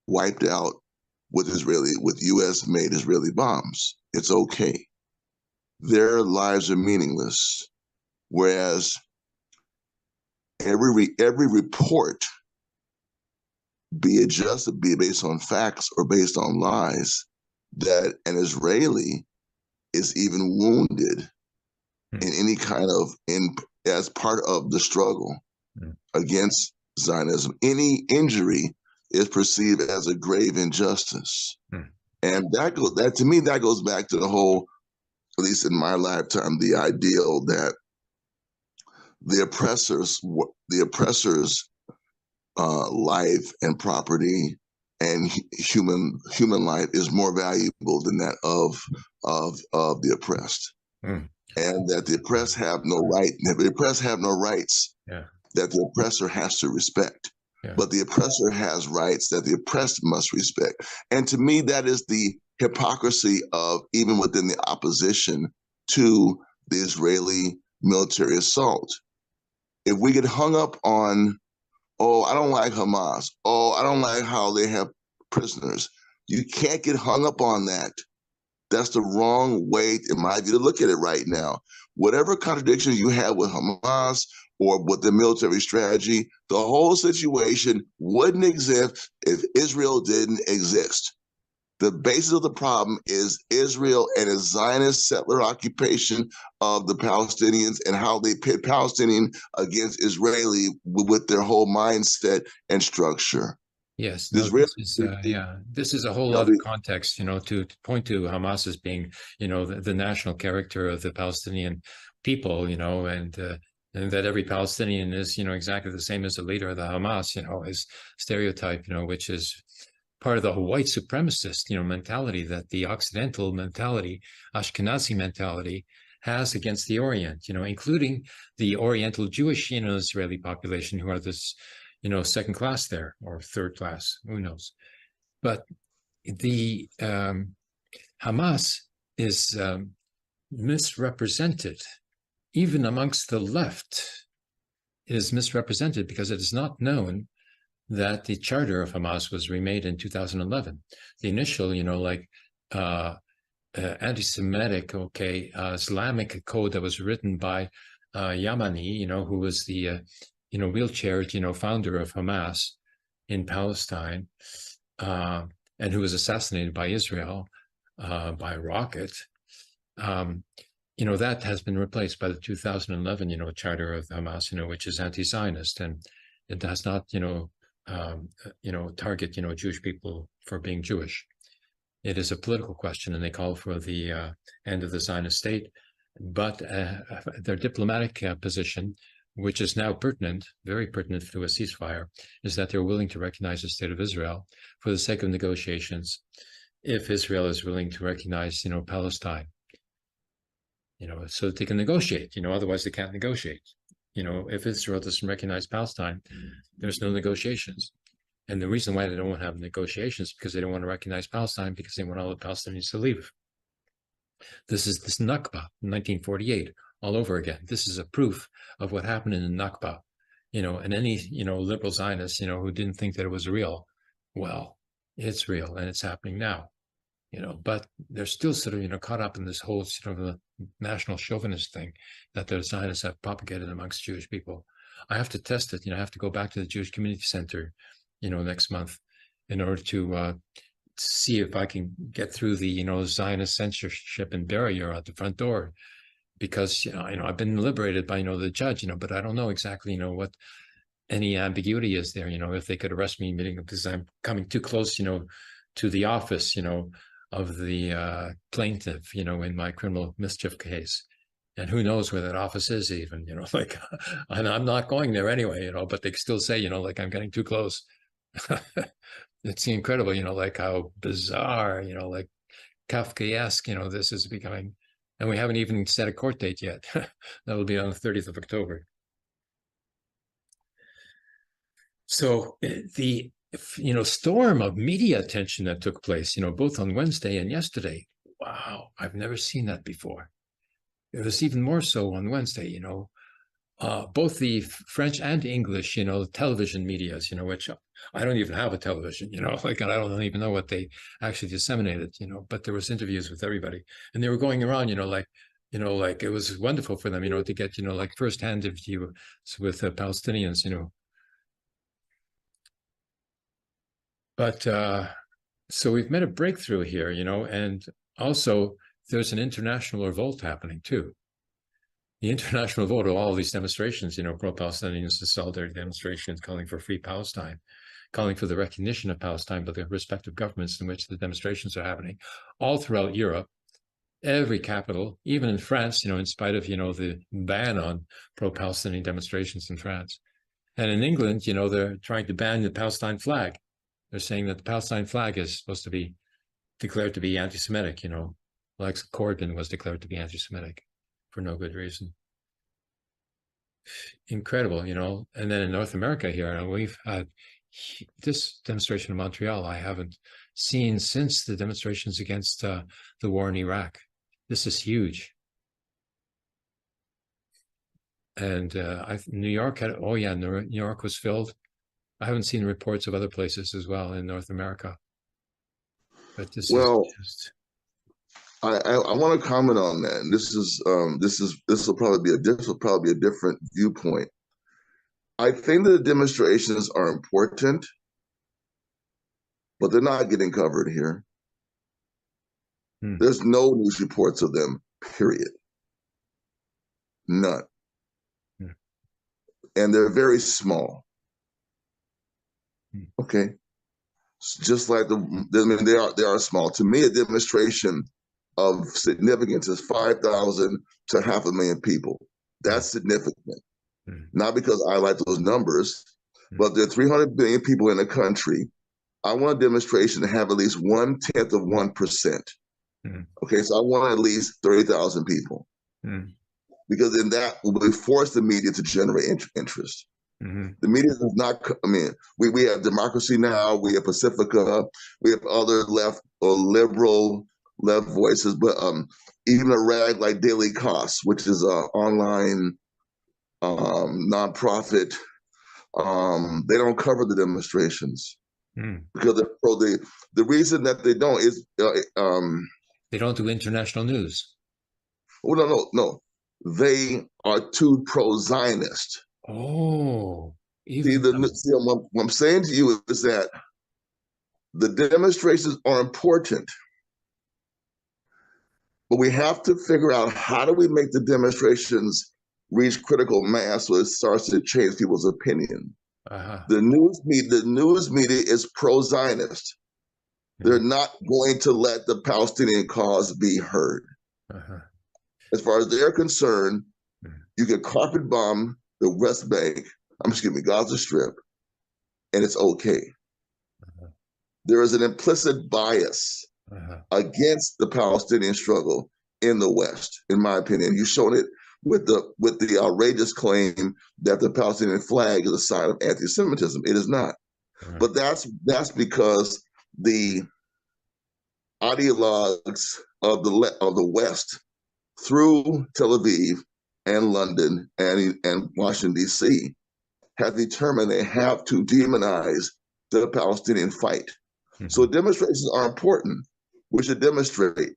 wiped out with U.S.-made Israeli bombs. It's okay. Their lives are meaningless. Whereas every report, be it based on facts or based on lies, that an Israeli is even wounded in any kind of as part of the struggle against Zionism, any injury is perceived as a grave injustice. And that to me, that goes back to the whole, at least in my lifetime, the ideal that the oppressor's life and property and human life is more valuable than that of the oppressed, and that the oppressed have no right. The oppressed have no rights that the oppressor has to respect, but the oppressor has rights that the oppressed must respect. And to me, that is the hypocrisy of even within the opposition to the Israeli military assault. If we get hung up on, oh, I don't like Hamas, oh, I don't like how they have prisoners, you can't get hung up on that. That's the wrong way, in my view, to look at it right now. Whatever contradictions you have with Hamas or with the military strategy, the whole situation wouldn't exist if Israel didn't exist. The basis of the problem is Israel and its Zionist settler occupation of the Palestinians and how they pit Palestinian against Israeli with their whole mindset and structure. Yes, The no, Israeli, this is a whole other context, to point to Hamas as being, the national character of the Palestinian people, and that every Palestinian is, exactly the same as the leader of the Hamas, is stereotype, which is part of the white supremacist, mentality that the Occidental mentality, Ashkenazi mentality, has against the Orient, including the Oriental Jewish, Israeli population who are this, second class there or third class, who knows? But the Hamas is misrepresented, even amongst the left. It is misrepresented because it is not known that the charter of Hamas was remade in 2011. The initial, anti-Semitic, Islamic code that was written by Yamani, who was the, wheelchair, founder of Hamas in Palestine, and who was assassinated by Israel by rocket. That has been replaced by the 2011, charter of Hamas, which is anti-Zionist, and it does not, target, Jewish people for being Jewish. It is a political question, and they call for the end of the Zionist state. But their diplomatic position, which is now pertinent, very pertinent to a ceasefire, is that they're willing to recognize the state of Israel for the sake of negotiations, if Israel is willing to recognize, Palestine, so that they can negotiate. Otherwise they can't negotiate. If Israel doesn't recognize Palestine, there's no negotiations. And the reason why they don't want to have negotiations is because they don't want to recognize Palestine, because they want all the Palestinians to leave. This is this Nakba, 1948, all over again. This is a proof of what happened in the Nakba. And any, liberal Zionists, who didn't think that it was real, well, it's real and it's happening now. But they're still sort of, caught up in this whole sort of a national chauvinist thing that the Zionists have propagated amongst Jewish people. I have to test it. I have to go back to the Jewish Community Center, next month, in order to see if I can get through the, Zionist censorship and barrier at the front door, because I've been liberated by the judge, but I don't know exactly what any ambiguity is there. If they could arrest me because I'm coming too close, to the office, of the plaintiff, in my criminal mischief case. And who knows where that office is even, and I'm not going there anyway, but they still say, I'm getting too close. It's incredible, how bizarre, Kafkaesque, this is becoming, and we haven't even set a court date yet. That'll be on the 30th of October. So the, storm of media attention that took place, both on Wednesday and yesterday. Wow, I've never seen that before. It was even more so on Wednesday, both the French and English, television medias, which I don't even have a television, and I don't even know what they actually disseminated, but there was interviews with everybody, and they were going around, it was wonderful for them, to get, firsthand interviews with Palestinians, But so we've made a breakthrough here, and also there's an international revolt happening too. The international revolt of all these demonstrations, pro-Palestinians, the solidarity demonstrations calling for free Palestine, calling for the recognition of Palestine by the respective governments in which the demonstrations are happening, all throughout Europe, every capital, even in France, in spite of, the ban on pro-Palestinian demonstrations in France. And in England, they're trying to ban the Palestine flag. They're saying that the Palestine flag is supposed to be declared to be anti-Semitic, like Corbyn was declared to be anti-Semitic for no good reason. Incredible, And then in North America here, we've had this demonstration in Montreal I haven't seen since the demonstrations against the war in Iraq. This is huge. And New York had, New York was filled. I haven't seen reports of other places as well in North America. But this is just... I want to comment on that. And this will probably be a different viewpoint. I think that the demonstrations are important, but they're not getting covered here. There's no news reports of them, period. None. And they're very small. Okay. Just like they are small. To me, a demonstration of significance is 5,000 to 500,000 people. That's significant. Not because I like those numbers, but there are 300 billion people in the country. I want a demonstration to have at least 1/10 of 1%. Okay, so I want at least 30,000 people. Because then that will force the media to generate interest. The media does not, I mean, we have Democracy Now!, we have Pacifica, we have other left or liberal left voices, but even a rag like Daily Cost, which is an online nonprofit, they don't cover the demonstrations because the reason that they don't is they don't do international news. Well, no, they are too pro-Zionist. Oh, what I'm saying to you is that the demonstrations are important, but we have to figure out how do we make the demonstrations reach critical mass so it starts to change people's opinion. The news media is pro-Zionist. They're not going to let the Palestinian cause be heard. As far as they're concerned, you can carpet bomb the West Bank, Gaza Strip, and it's okay. There is an implicit bias against the Palestinian struggle in the West, in my opinion. You've shown it with the outrageous claim that the Palestinian flag is a sign of anti-Semitism. It is not. But that's because the ideologues of the West, through Tel Aviv and London and Washington, D.C., have determined they have to demonize the Palestinian fight. So demonstrations are important. We should demonstrate.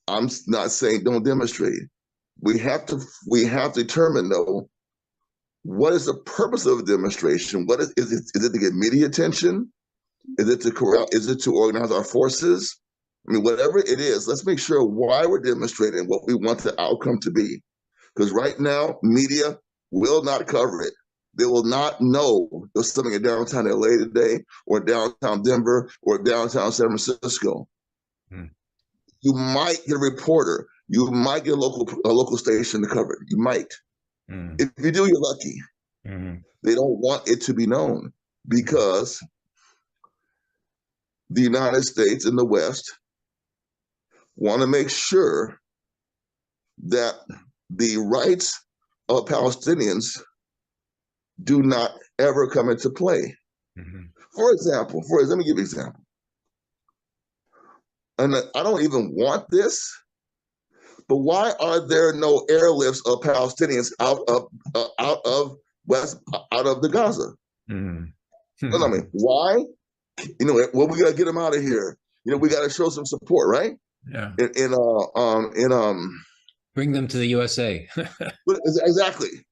I'm not saying don't demonstrate. We have to determine, though, what is the purpose of a demonstration? What is it to get media attention? Is it to corral? Is it to organize our forces? I mean, whatever it is, let's make sure why we're demonstrating, what we want the outcome to be. Because right now, media will not cover it. They will not know there's something in downtown LA today, or downtown Denver, or downtown San Francisco. You might get a reporter. You might get a local station to cover it. You might. If you do, you're lucky. They don't want it to be known because the United States and the West want to make sure that the rights of Palestinians do not ever come into play. For example, let me give you an example. And I don't even want this, but why are there no airlifts of Palestinians out of the Gaza? I mean, why? Well, we got to get them out of here. We got to show some support, right? Yeah. Bring them to the USA. Exactly.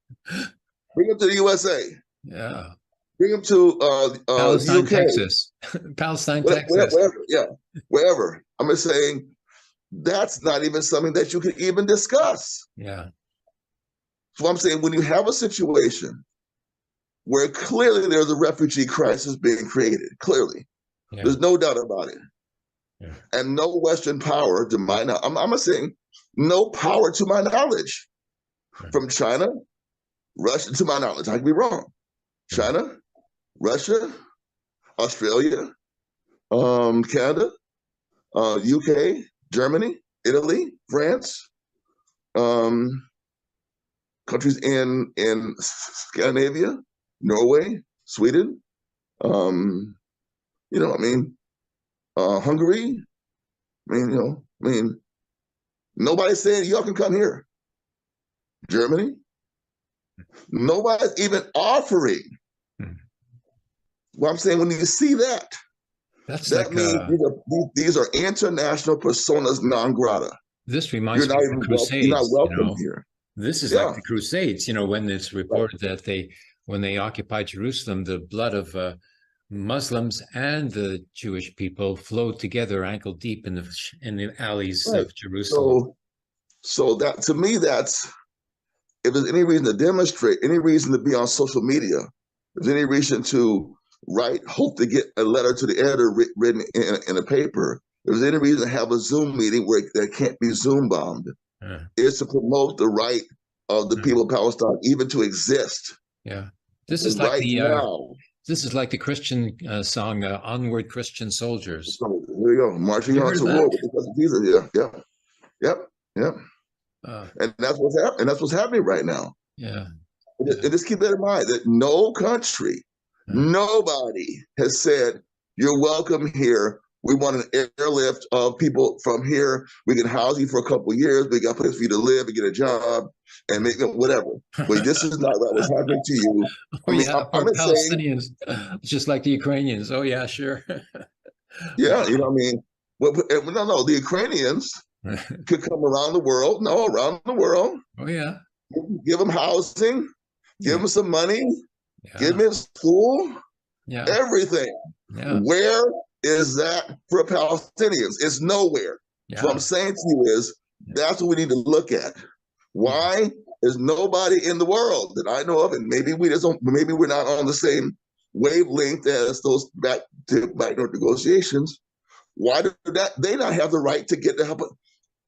Bring them to the USA. Yeah. Bring them to Palestine, UK. Texas. Palestine, Texas. Wherever. I'm just saying that's not even something that you can even discuss. Yeah. So I'm saying when you have a situation where clearly there's a refugee crisis being created, clearly, there's no doubt about it. And no Western power, to my knowledge, I'm not saying no power to my knowledge, from China, Russia, to my knowledge, I could be wrong. China, Russia, Australia, Canada, UK, Germany, Italy, France, countries in Scandinavia, Norway, Sweden, Hungary. Nobody's saying y'all can come here. Germany, nobody's even offering. Well, I'm saying when you see that, that means these are international personas non grata. This reminds me of the Crusades. You're not welcome here. This is like the Crusades, when it's reported that when they occupied Jerusalem, the blood of Muslims and the Jewish people flowed together ankle deep in the alleys of Jerusalem. So that, to me, that's, if there's any reason to demonstrate, any reason to be on social media, if there's any reason to right, hope to get a letter to the editor written in a paper, if there's any reason to have a Zoom meeting where that can't be Zoom bombed, is to promote the right of the people of Palestine even to exist. Yeah. This is like right the now. This is like the Christian song, "Onward, Christian Soldiers." So, here you go, marching on to war because of Jesus. Yeah. And that's what's happening. And that's what's happening right now. Yeah. And just keep that in mind that no country, nobody has said, "You're welcome here. We want an airlift of people from here. We can house you for a couple of years. We got a place for you to live and get a job and make them whatever." But this is not what's happening to you. For Palestinians, just like the Ukrainians. Oh yeah, sure. Yeah, you know what I mean? No, the Ukrainians could come around the world. No, around the world. Oh yeah. Give them housing, give them some money, give them school, everything. Yeah. Where is that for Palestinians? It's nowhere. Yeah. So what I'm saying to you is that's what we need to look at. Why is nobody in the world that I know of, and maybe we're not on the same wavelength as those back negotiations. Why do they not have the right to get the help?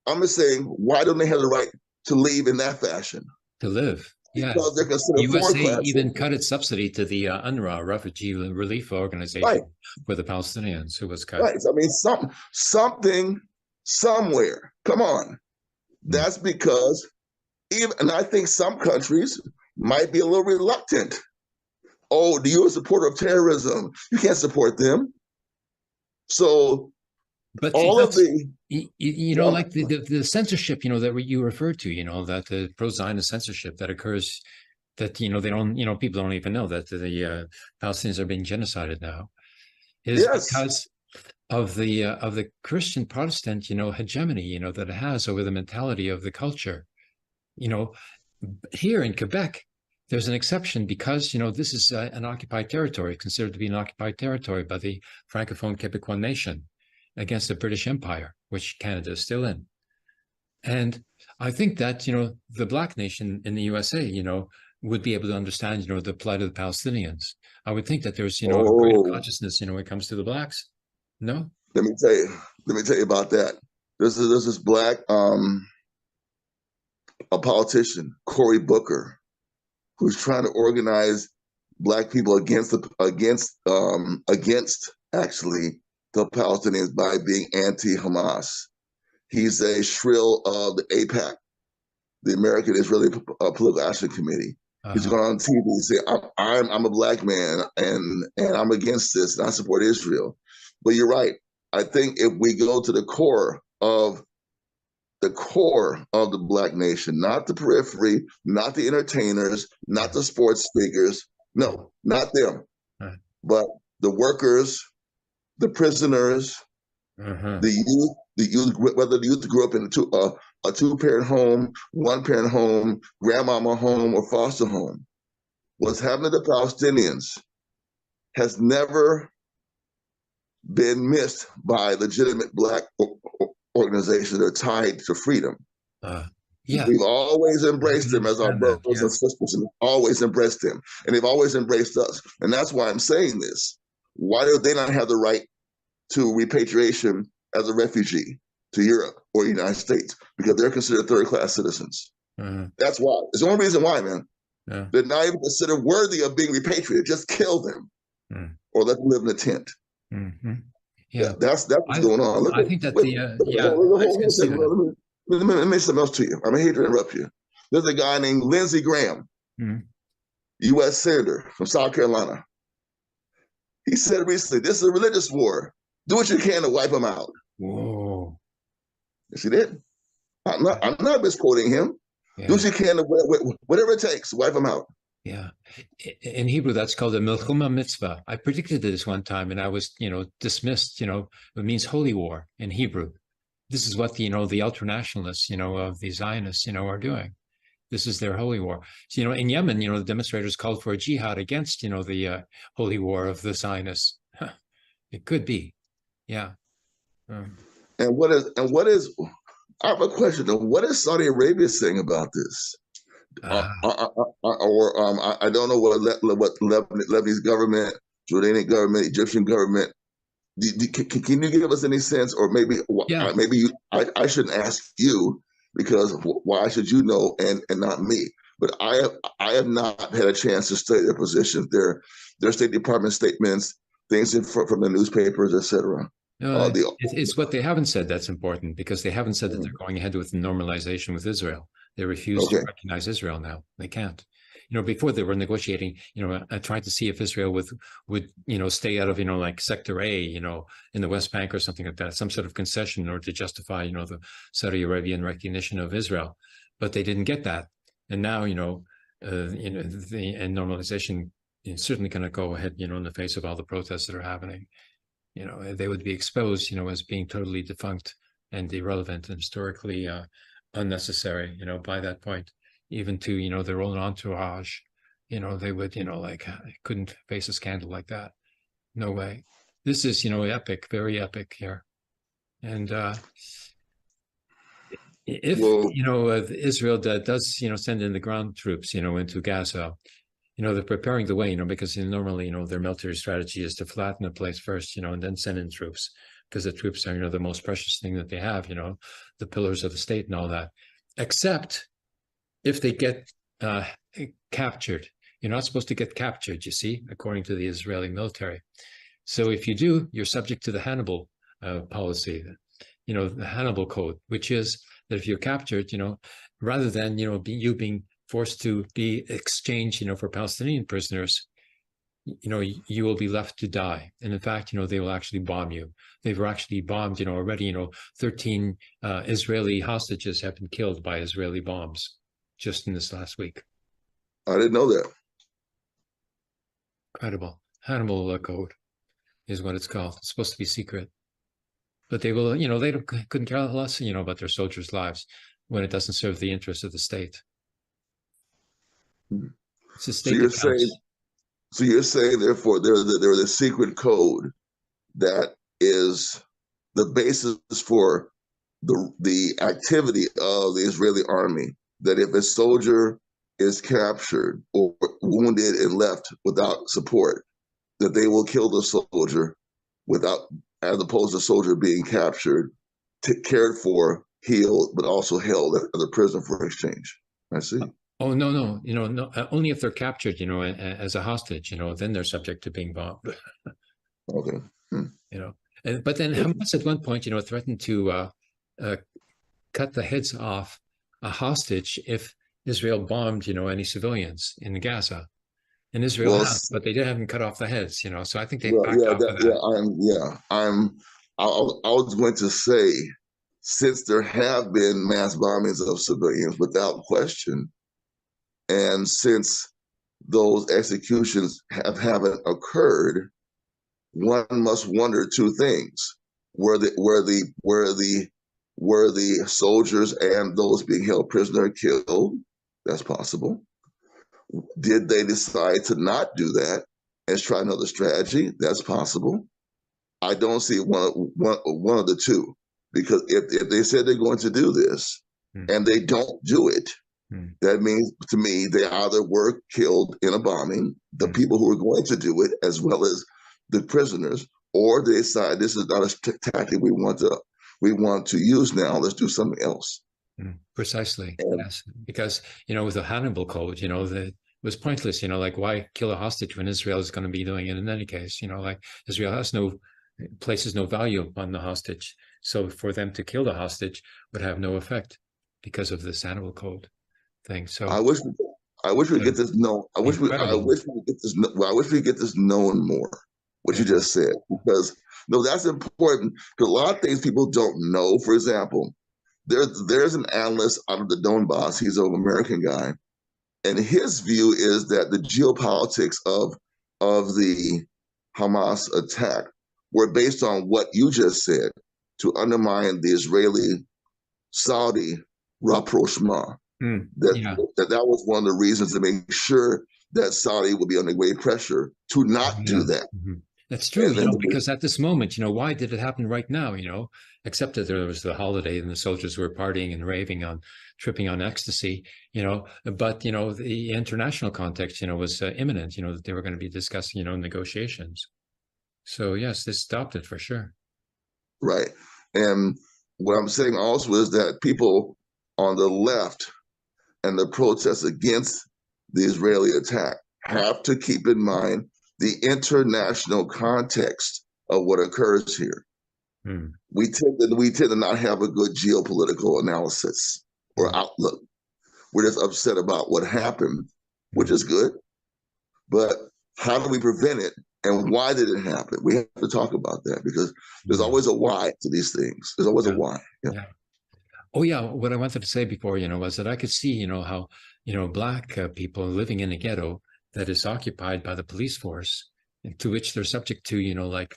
I'm just saying, why don't they have the right to leave in that fashion? To live. Yeah. Because they're considered USA even cut its subsidy to the UNRWA, Refugee Relief Organization, for the Palestinians, who was cut. Right. I mean, something, somewhere. Come on. That's because and I think some countries might be a little reluctant. Oh, you're a supporter of terrorism. You can't support them. So, but all of the like the censorship, that you referred to, that the pro-Zionist censorship that occurs, that they don't, people don't even know that the Palestinians are being genocided now, is because of the Christian Protestant hegemony that it has over the mentality of the culture. Here in Quebec, there's an exception because this is an occupied territory, considered to be an occupied territory by the Francophone Quebecois nation against the British Empire, which Canada is still in. And I think that, the Black nation in the USA, would be able to understand, the plight of the Palestinians. I would think that there's, a greater consciousness, when it comes to the Blacks. No? Let me tell you about that. There's this Black, a politician, Cory Booker, who's trying to organize Black people against actually the Palestinians by being anti-Hamas. He's a shrill of the AIPAC, the American Israeli Political Action Committee. He's going on TV and say, "I'm a Black man and I'm against this and I support Israel." But you're right. I think if we go to the core of the Black nation, not the periphery, not the entertainers, not the sports speakers, no, not them, but the workers, the prisoners, the youth, whether the youth grew up in a two-parent home, one-parent home, grandmama home, or foster home. What's happening to the Palestinians has never been missed by legitimate Black organizations that are tied to freedom. We've always embraced them as our brothers and sisters, and always embraced them, and they've always embraced us. And that's why I'm saying this. Why do they not have the right to repatriation as a refugee to Europe or the United States? Because they're considered third-class citizens. That's why. It's the only reason why, man. They're not even considered worthy of being repatriated. Just kill them or let them live in a tent. Yeah, that's what's going on. Look, I think that let me mention something else to you. I hate to interrupt you. There's a guy named Lindsey Graham, U.S. Senator from South Carolina. He said recently, "This is a religious war. Do what you can to wipe them out." Whoa! Yes, he did. I'm not misquoting him. Do what you can to whatever it takes, wipe them out. Yeah. In Hebrew, that's called a milchuma mitzvah. I predicted this one time and I was, dismissed, it means holy war in Hebrew. This is what the ultranationalists, of the Zionists, are doing. This is their holy war. So, in Yemen, the demonstrators called for a jihad against, the holy war of the Zionists. It could be. Yeah. And what is, I have a question though. What is Saudi Arabia saying about this? I don't know what Lebanese government Jordanian government, Egyptian government. Can you give us any sense, or maybe I shouldn't ask you, because why should you know and not me? But I have not had a chance to study their positions, their State Department statements, things from the newspapers, etc. No, it's what they haven't said that's important, because they haven't said that they're going ahead with normalization with Israel. They refuse to recognize Israel now. They can't. Before they were negotiating, trying to see if Israel would stay out of, like Sector A, in the West Bank or something like that, some sort of concession in order to justify, the Saudi Arabian recognition of Israel. But they didn't get that. And now, the normalization is certainly going to go ahead, in the face of all the protests that are happening. They would be exposed, as being totally defunct and irrelevant and historically unnecessary, by that point. Even to, their own entourage, they would, couldn't face a scandal like that. No way. This is, epic, very epic here. And if, Israel does, send in the ground troops, into Gaza, they're preparing the way, because normally, their military strategy is to flatten the place first, and then send in troops, because the troops are, the most precious thing that they have, the pillars of the state and all that. Except if they get captured. You're not supposed to get captured, you see, according to the Israeli military. So if you do, you're subject to the Hannibal policy, the Hannibal Code, which is that if you're captured, rather than, you being forced to be exchanged, for Palestinian prisoners, you will be left to die. And in fact, they will actually bomb you. They've actually bombed, already, 13 Israeli hostages have been killed by Israeli bombs just in this last week. I didn't know that. Incredible. Hannibal Code is what it's called. It's supposed to be secret. But they will, they couldn't care less, about their soldiers' lives when it doesn't serve the interests of the state. It's a state so you're saying, therefore, there's a secret code that is the basis for the activity of the Israeli army, that if a soldier is captured or wounded and left without support, that they will kill the soldier as opposed to the soldier being captured, cared for, healed, but also held as a prisoner for exchange. I see. Oh, no, no, only if they're captured, as a hostage, then they're subject to being bombed. Okay. But then Hamas at one point, threatened to cut the heads off a hostage if Israel bombed, any civilians in Gaza. And Israel has, but they haven't cut off the heads, so I think they backed off of that. I was going to say, since there have been mass bombings of civilians without question, and since those executions haven't occurred, one must wonder two things: were the soldiers and those being held prisoner killed? That's possible. Did they decide to not do that and try another strategy? That's possible. I don't see one of the two, because if they said they're going to do this and they don't do it, that means to me they either were killed in a bombing, the people who were going to do it, as well as the prisoners, or they decide this is not a tactic we want to use now. Let's do something else. Precisely, yes. Because, with the Hannibal Code, it was pointless, like, why kill a hostage when Israel is going to be doing it in any case? Like, Israel places no value upon the hostage. So for them to kill the hostage would have no effect because of this Hannibal Code thing. So I wish we get this known. I wish we get this known more, what you just said, because that's important, because a lot of things people don't know. For example, there's an analyst out of the Donbass. He's an American guy, and his view is that the geopolitics of the Hamas attack were based on what you just said, to undermine the Israeli-Saudi rapprochement. That was one of the reasons, to make sure that Saudi would be under great pressure to not do that. That's true, And then because at this moment, why did it happen right now, except that there was the holiday and the soldiers were partying and raving tripping on ecstasy, but, the international context, was imminent, that they were going to be discussing, negotiations. So yes, this stopped it for sure. right. And what I'm saying also is that people on the left and the protests against the Israeli attack have to keep in mind the international context of what occurs here. We tend to not have a good geopolitical analysis or outlook. We're just upset about what happened, which is good. But how do we prevent it? And why did it happen? We have to talk about that because there's always a why to these things. There's always a why. Yeah. Oh yeah. What I wanted to say before, was that I could see, how, Black people living in a ghetto that is occupied by the police force, to which they're subject to,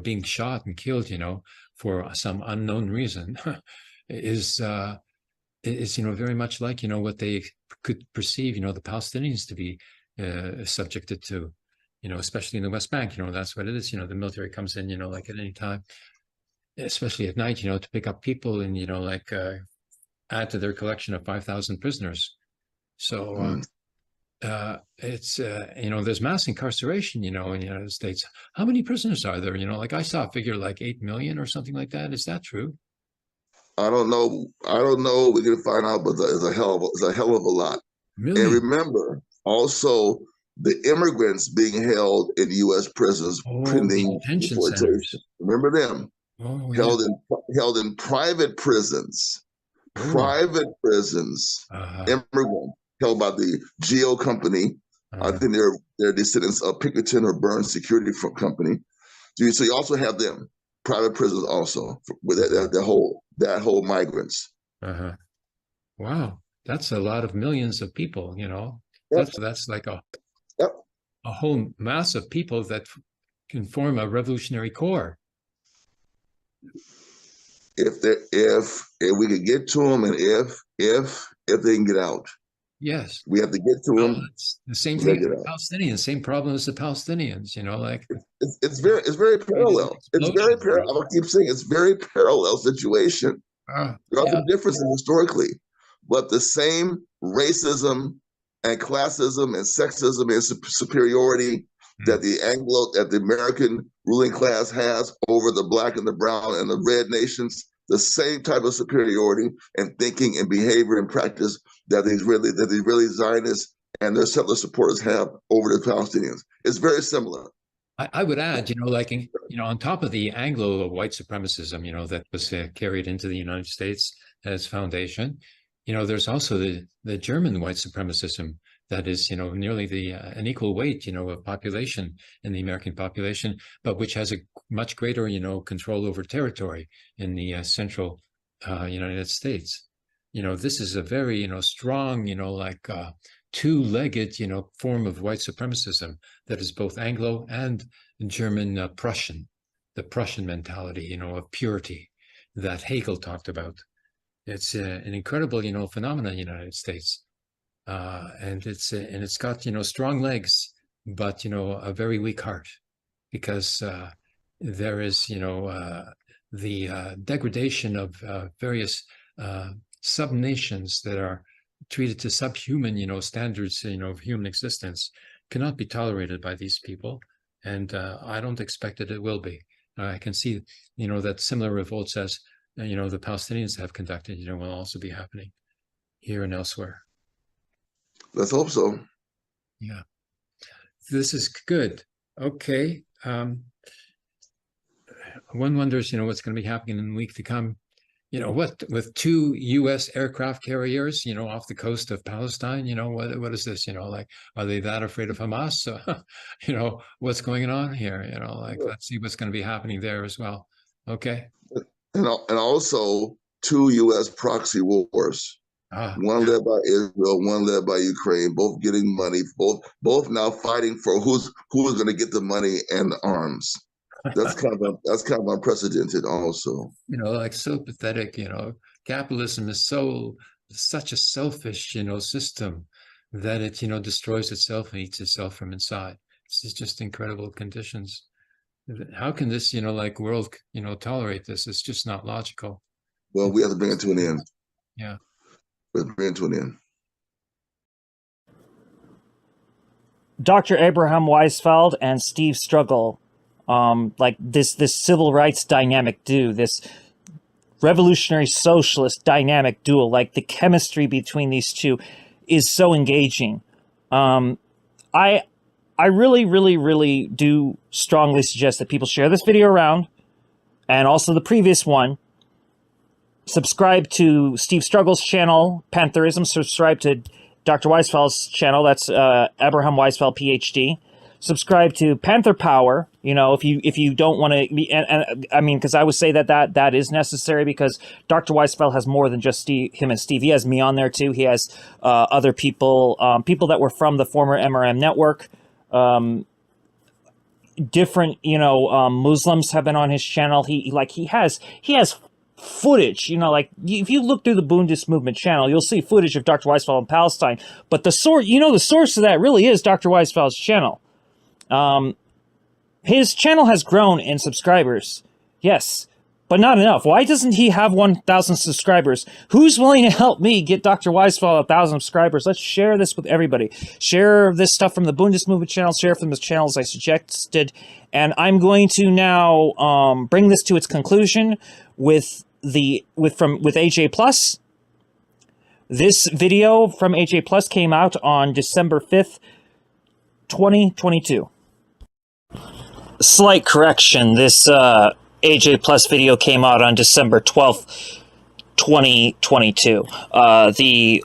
being shot and killed, for some unknown reason, is very much like, what they could perceive, the Palestinians to be subjected to, especially in the West Bank. That's what it is. The military comes in, like at any time, especially at night, to pick up people and, add to their collection of 5,000 prisoners. So it's, there's mass incarceration, in the United States. How many prisoners are there? I saw a figure like 8 million or something like that. Is that true? I don't know. We can find out, but it's a hell of a lot. Million. And remember, also the immigrants being held in U.S. prisons pending deportation. Remember them? Held in private prisons. Private prisons. Immigrants held by the Geo Company. I think they're descendants of Pinkerton or Burns Security Company. So you also have them. Private prisons also with that whole migrants. Wow, that's a lot of millions of people. That's like a whole mass of people that can form a revolutionary corps. If we could get to them, and if they can get out. Yes, we have to get to them. It's the same thing as the Palestinians. Same problem as the Palestinians. It's very parallel. It's very parallel. I keep saying it's very parallel situation. There are some differences historically, but the same racism and classism and sexism and superiority that the American ruling class has over the Black and the brown and the red nations. The same type of superiority and thinking and behavior and practice that the Israeli Zionists and their settler supporters have over the Palestinians. It's very similar. I would add, on top of the Anglo white supremacism, that was carried into the United States as foundation, there's also the German white supremacism that is, nearly an equal weight, of population in the American population, but which has a much greater, control over territory in the central United States. This is a very, strong, two-legged, form of white supremacism that is both Anglo and German Prussian, the Prussian mentality, of purity that Hegel talked about. It's an incredible, phenomenon in the United States. And it's got, strong legs, but, a very weak heart, because there is, the degradation of various sub-nations that are treated to subhuman, standards, of human existence cannot be tolerated by these people. And I don't expect that it will be. I can see, that similar revolts as, the Palestinians have conducted, will also be happening here and elsewhere. Let's hope so. Yeah. This is good. Okay. One wonders, what's going to be happening in the week to come. What with 2 U.S. aircraft carriers, off the coast of Palestine, what is this? Are they that afraid of Hamas? So, what's going on here? Let's see what's going to be happening there as well. Okay. And also 2 U.S. proxy wars. One led by Israel, one led by Ukraine, both getting money, both now fighting for who's going to get the money and the arms. That's kind of unprecedented also. So pathetic, capitalism is such a selfish, system that it, destroys itself and eats itself from inside. It's just incredible conditions. How can this, like world, tolerate this? It's just not logical. Well, we have to bring it to an end. Yeah. We have to bring it to an end. Dr. Abraham Weisfeld and Steve Struggle, like this civil rights dynamic duo, this revolutionary socialist dynamic duo, like the chemistry between these two is so engaging. I really, really, really do strongly suggest that people share this video around, and also the previous one. Subscribe to Steve Struggle's channel, Pantherism. Subscribe to Dr. Weisfeld's channel. That's Abraham Weisfeld, PhD. Subscribe to Panther Power. If you don't want to be, and I mean, because I would say that is necessary, because Dr. Weisfeld has more than just him and Steve. He has me on there too. He has other people, people that were from the former MRM network. Different, Muslims have been on his channel. He has footage, if you look through the Bundist Movement channel, you'll see footage of Dr. Weisfeld in Palestine. But the source, the source of that really is Dr. Weisfeld's channel. His channel has grown in subscribers, yes, but not enough. Why doesn't he have 1,000 subscribers? Who's willing to help me get Dr. Weisfeld 1,000 subscribers? Let's share this with everybody. Share this stuff from the Bundist Movement channel. Share from the channels I suggested. And I'm going to now bring this to its conclusion with AJ Plus. This video from AJ Plus came out on December 5th, 2022. Slight correction. This AJ Plus video came out on December 12th, 2022. The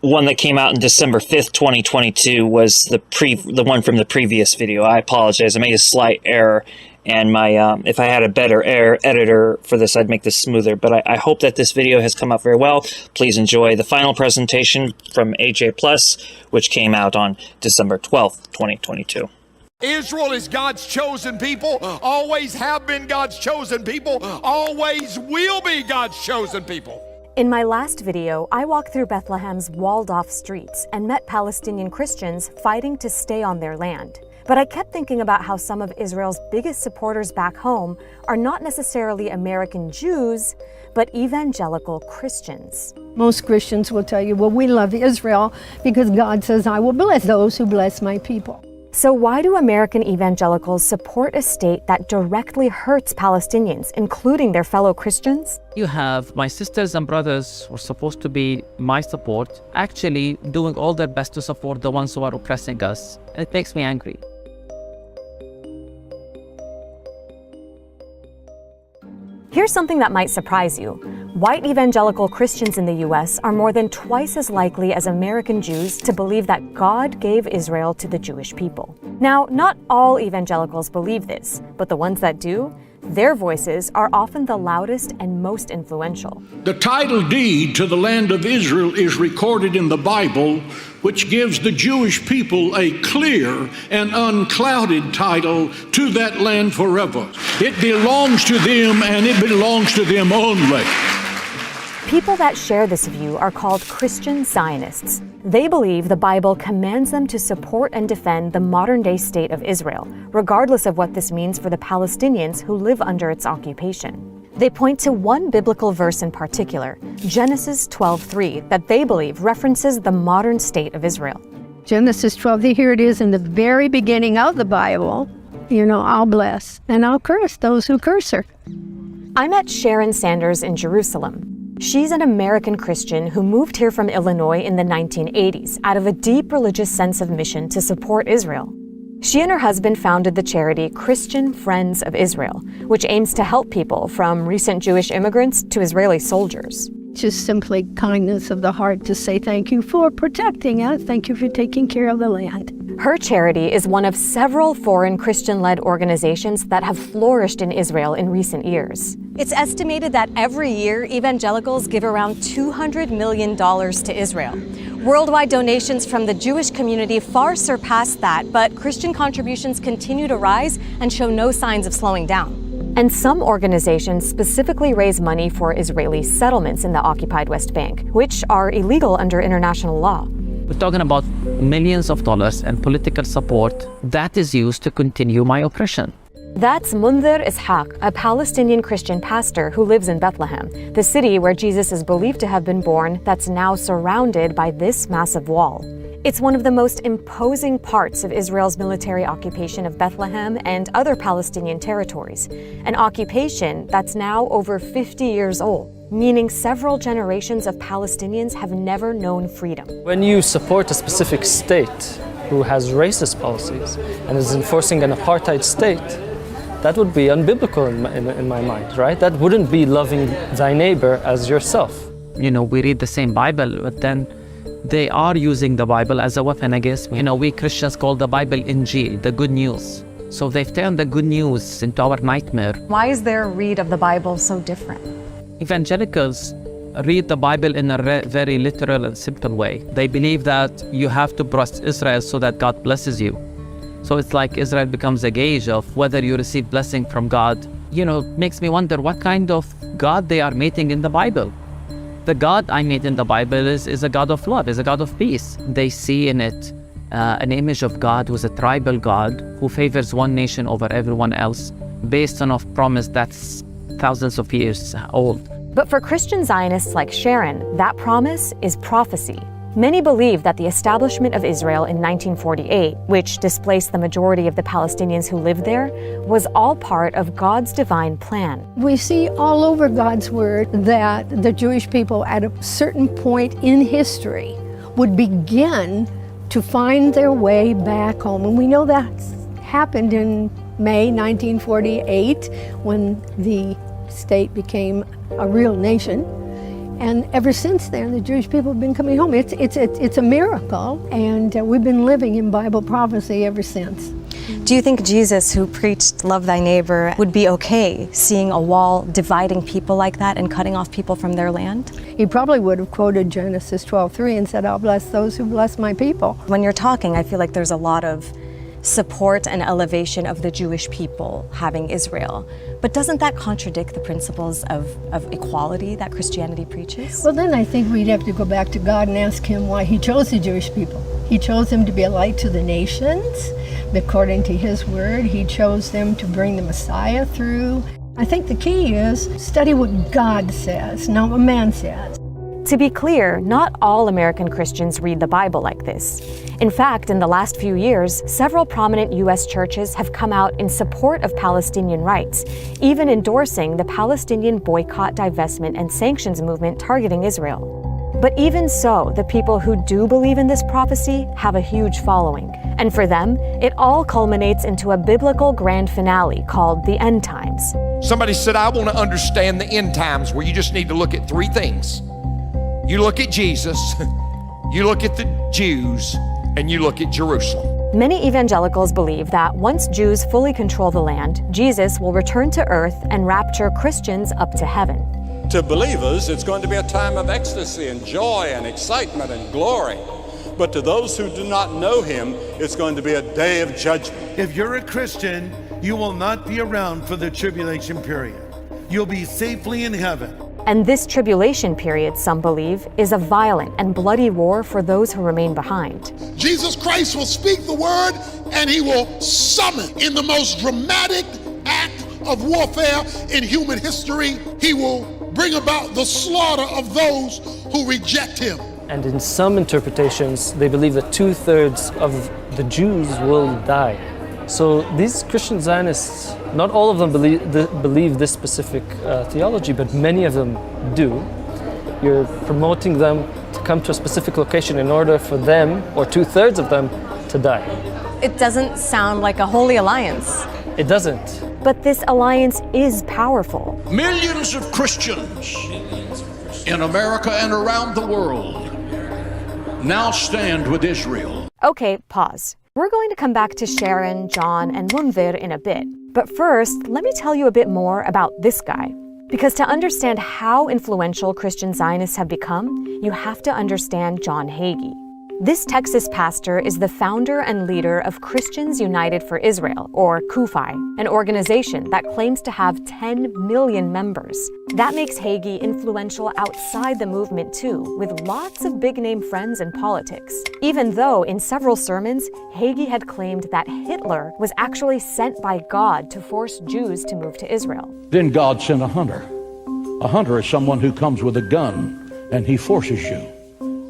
one that came out on December 5th, 2022 was the one from the previous video. I apologize. I made a slight error, and my if I had a better editor for this, I'd make this smoother. But I hope that this video has come out very well. Please enjoy the final presentation from AJ Plus, which came out on December 12th, 2022. Israel is God's chosen people, always have been God's chosen people, always will be God's chosen people. In my last video, I walked through Bethlehem's walled-off streets and met Palestinian Christians fighting to stay on their land. But I kept thinking about how some of Israel's biggest supporters back home are not necessarily American Jews, but evangelical Christians. Most Christians will tell you, well, we love Israel because God says, I will bless those who bless my people. So why do American evangelicals support a state that directly hurts Palestinians, including their fellow Christians? You have my sisters and brothers who are supposed to be my support, actually doing all their best to support the ones who are oppressing us. And it makes me angry. Here's something that might surprise you. White evangelical Christians in the U.S. are more than twice as likely as American Jews to believe that God gave Israel to the Jewish people. Now, not all evangelicals believe this, but the ones that do, their voices are often the loudest and most influential. The title deed to the land of Israel is recorded in the Bible, which gives the Jewish people a clear and unclouded title to that land forever. It belongs to them, and it belongs to them only. People that share this view are called Christian Zionists. They believe the Bible commands them to support and defend the modern-day state of Israel, regardless of what this means for the Palestinians who live under its occupation. They point to one biblical verse in particular, Genesis 12:3, that they believe references the modern state of Israel. Genesis 12, here it is in the very beginning of the Bible. I'll bless and I'll curse those who curse her. I met Sharon Sanders in Jerusalem. She's an American Christian who moved here from Illinois in the 1980s out of a deep religious sense of mission to support Israel. She and her husband founded the charity Christian Friends of Israel, which aims to help people from recent Jewish immigrants to Israeli soldiers. Just simply kindness of the heart to say thank you for protecting us, thank you for taking care of the land. Her charity is one of several foreign Christian-led organizations that have flourished in Israel in recent years. It's estimated that every year evangelicals give around $200 million to Israel. Worldwide donations from the Jewish community far surpass that, but Christian contributions continue to rise and show no signs of slowing down. And some organizations specifically raise money for Israeli settlements in the occupied West Bank, which are illegal under international law. We're talking about millions of dollars and political support that is used to continue my oppression. That's Munzir Ishaq, a Palestinian Christian pastor who lives in Bethlehem, the city where Jesus is believed to have been born that's now surrounded by this massive wall. It's one of the most imposing parts of Israel's military occupation of Bethlehem and other Palestinian territories, an occupation that's now over 50 years old, meaning several generations of Palestinians have never known freedom. When you support a specific state who has racist policies and is enforcing an apartheid state, that would be unbiblical in my mind, right? That wouldn't be loving thy neighbor as yourself. You know, we read the same Bible, but then they are using the Bible as a weapon against me. You know, we Christians call the Bible Injil, the good news. So they've turned the good news into our nightmare. Why is their read of the Bible so different? Evangelicals read the Bible in a very literal and simple way. They believe that you have to bless Israel so that God blesses you. So it's like Israel becomes a gauge of whether you receive blessing from God. You know, makes me wonder what kind of God they are meeting in the Bible. The God I meet in the Bible is a God of love, is a God of peace. They see in it an image of God who's a tribal God who favors one nation over everyone else based on a promise that's thousands of years old. But for Christian Zionists like Sharon, that promise is prophecy. Many believe that the establishment of Israel in 1948, which displaced the majority of the Palestinians who lived there, was all part of God's divine plan. We see all over God's word that the Jewish people at a certain point in history would begin to find their way back home. And we know that's happened in May 1948 when the state became a real nation. And ever since then, the Jewish people have been coming home. It's a miracle, and we've been living in Bible prophecy ever since. Do you think Jesus, who preached love thy neighbor, would be okay seeing a wall dividing people like that and cutting off people from their land? He probably would have quoted Genesis 12:3 and said, I'll bless those who bless my people. When you're talking, I feel like there's a lot of support and elevation of the Jewish people having Israel. But doesn't that contradict the principles of equality that Christianity preaches? Well, then I think we'd have to go back to God and ask him why he chose the Jewish people. He chose them to be a light to the nations, according to his word. He chose them to bring the Messiah through. I think the key is study what God says, not what man says. To be clear, not all American Christians read the Bible like this. In fact, in the last few years, several prominent U.S. churches have come out in support of Palestinian rights, even endorsing the Palestinian boycott, divestment, and sanctions movement targeting Israel. But even so, the people who do believe in this prophecy have a huge following. And for them, it all culminates into a biblical grand finale called the end times. Somebody said, I want to understand the end times, where you just need to look at three things. You look at Jesus, you look at the Jews, and you look at Jerusalem. Many evangelicals believe that once Jews fully control the land, Jesus will return to earth and rapture Christians up to heaven. To believers, it's going to be a time of ecstasy and joy and excitement and glory. But to those who do not know him, it's going to be a day of judgment. If you're a Christian, you will not be around for the tribulation period. You'll be safely in heaven. And this tribulation period, some believe, is a violent and bloody war for those who remain behind. Jesus Christ will speak the word, and he will summon, in the most dramatic act of warfare in human history, he will bring about the slaughter of those who reject him. And in some interpretations, they believe that 2/3 of the Jews will die. So these Christian Zionists, not all of them believe this specific theology, but many of them do. You're promoting them to come to a specific location in order for them, or 2/3 of them, to die. It doesn't sound like a holy alliance. It doesn't. But this alliance is powerful. Millions of Christians in America and around the world now stand with Israel. Okay, pause. We're going to come back to Sharon, John, and Munzir in a bit. But first, let me tell you a bit more about this guy. Because to understand how influential Christian Zionists have become, you have to understand John Hagee. This Texas pastor is the founder and leader of Christians United for Israel, or CUFI, an organization that claims to have 10 million members. That makes Hagee influential outside the movement too, with lots of big-name friends in politics. Even though in several sermons, Hagee had claimed that Hitler was actually sent by God to force Jews to move to Israel. Then God sent a hunter. A hunter is someone who comes with a gun and he forces you.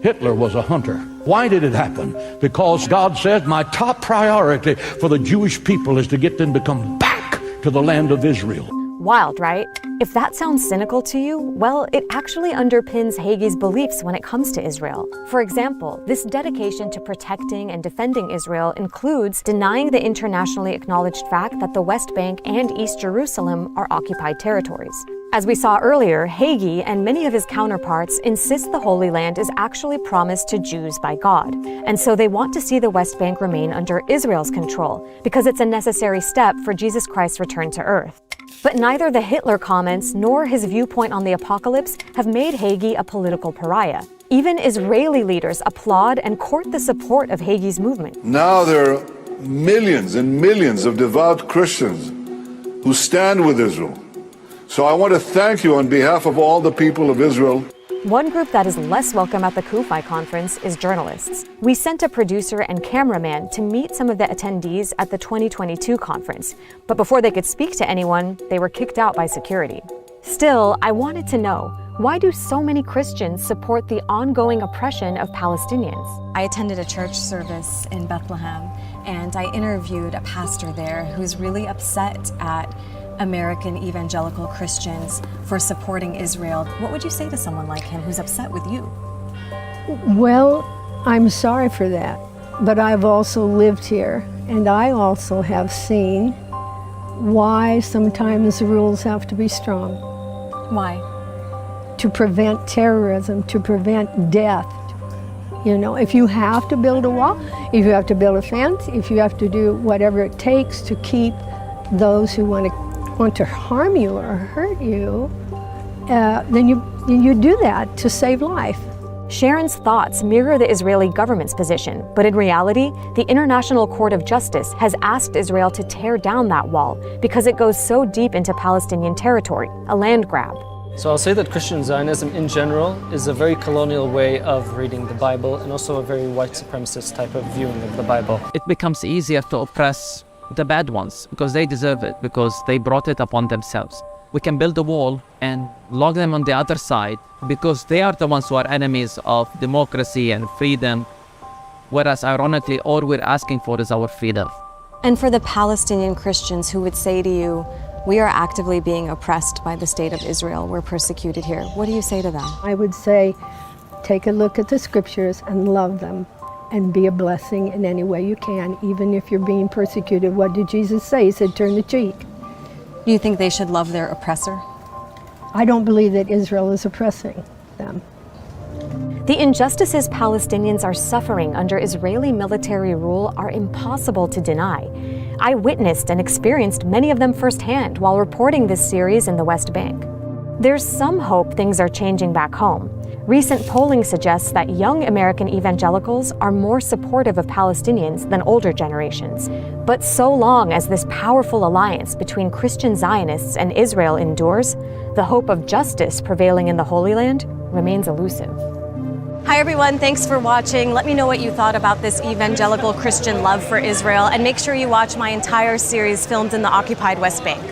Hitler was a hunter. Why did it happen? Because God said, my top priority for the Jewish people is to get them to come back to the land of Israel. Wild, right? If that sounds cynical to you, well, it actually underpins Hagee's beliefs when it comes to Israel. For example, this dedication to protecting and defending Israel includes denying the internationally acknowledged fact that the West Bank and East Jerusalem are occupied territories. As we saw earlier, Hagee and many of his counterparts insist the Holy Land is actually promised to Jews by God. And so they want to see the West Bank remain under Israel's control, because it's a necessary step for Jesus Christ's return to earth. But neither the Hitler comments nor his viewpoint on the apocalypse have made Hagee a political pariah. Even Israeli leaders applaud and court the support of Hagee's movement. Now there are millions and millions of devout Christians who stand with Israel. So I want to thank you on behalf of all the people of Israel. One group that is less welcome at the CUFI conference is journalists. We sent a producer and cameraman to meet some of the attendees at the 2022 conference, but before they could speak to anyone, they were kicked out by security. Still, I wanted to know, why do so many Christians support the ongoing oppression of Palestinians? I attended a church service in Bethlehem, and I interviewed a pastor there who's really upset at American evangelical Christians for supporting Israel. What would you say to someone like him who's upset with you? Well, I'm sorry for that, but I've also lived here, and I also have seen why sometimes the rules have to be strong. Why? To prevent terrorism, to prevent death. You know, if you have to build a wall, if you have to build a fence, if you have to do whatever it takes to keep those who want to harm you or hurt you, then you do that to save life. Sharon's thoughts mirror the Israeli government's position, but in reality, the International Court of Justice has asked Israel to tear down that wall because it goes so deep into Palestinian territory, a land grab. So I'll say that Christian Zionism in general is a very colonial way of reading the Bible, and also a very white supremacist type of viewing of the Bible. It becomes easier to oppress the bad ones because they deserve it, because they brought it upon themselves. We can build a wall and lock them on the other side because they are the ones who are enemies of democracy and freedom, whereas ironically all we're asking for is our freedom. And for the Palestinian Christians who would say to you, we are actively being oppressed by the state of Israel, we're persecuted here, what do you say to them? I would say, take a look at the scriptures and love them, and be a blessing in any way you can, even if you're being persecuted. What did Jesus say? He said, turn the cheek. Do you think they should love their oppressor? I don't believe that Israel is oppressing them. The injustices Palestinians are suffering under Israeli military rule are impossible to deny. I witnessed and experienced many of them firsthand while reporting this series in the West Bank. There's some hope things are changing back home. Recent polling suggests that young American evangelicals are more supportive of Palestinians than older generations. But so long as this powerful alliance between Christian Zionists and Israel endures, the hope of justice prevailing in the Holy Land remains elusive. Hi everyone, thanks for watching. Let me know what you thought about this evangelical Christian love for Israel, and make sure you watch my entire series filmed in the occupied West Bank.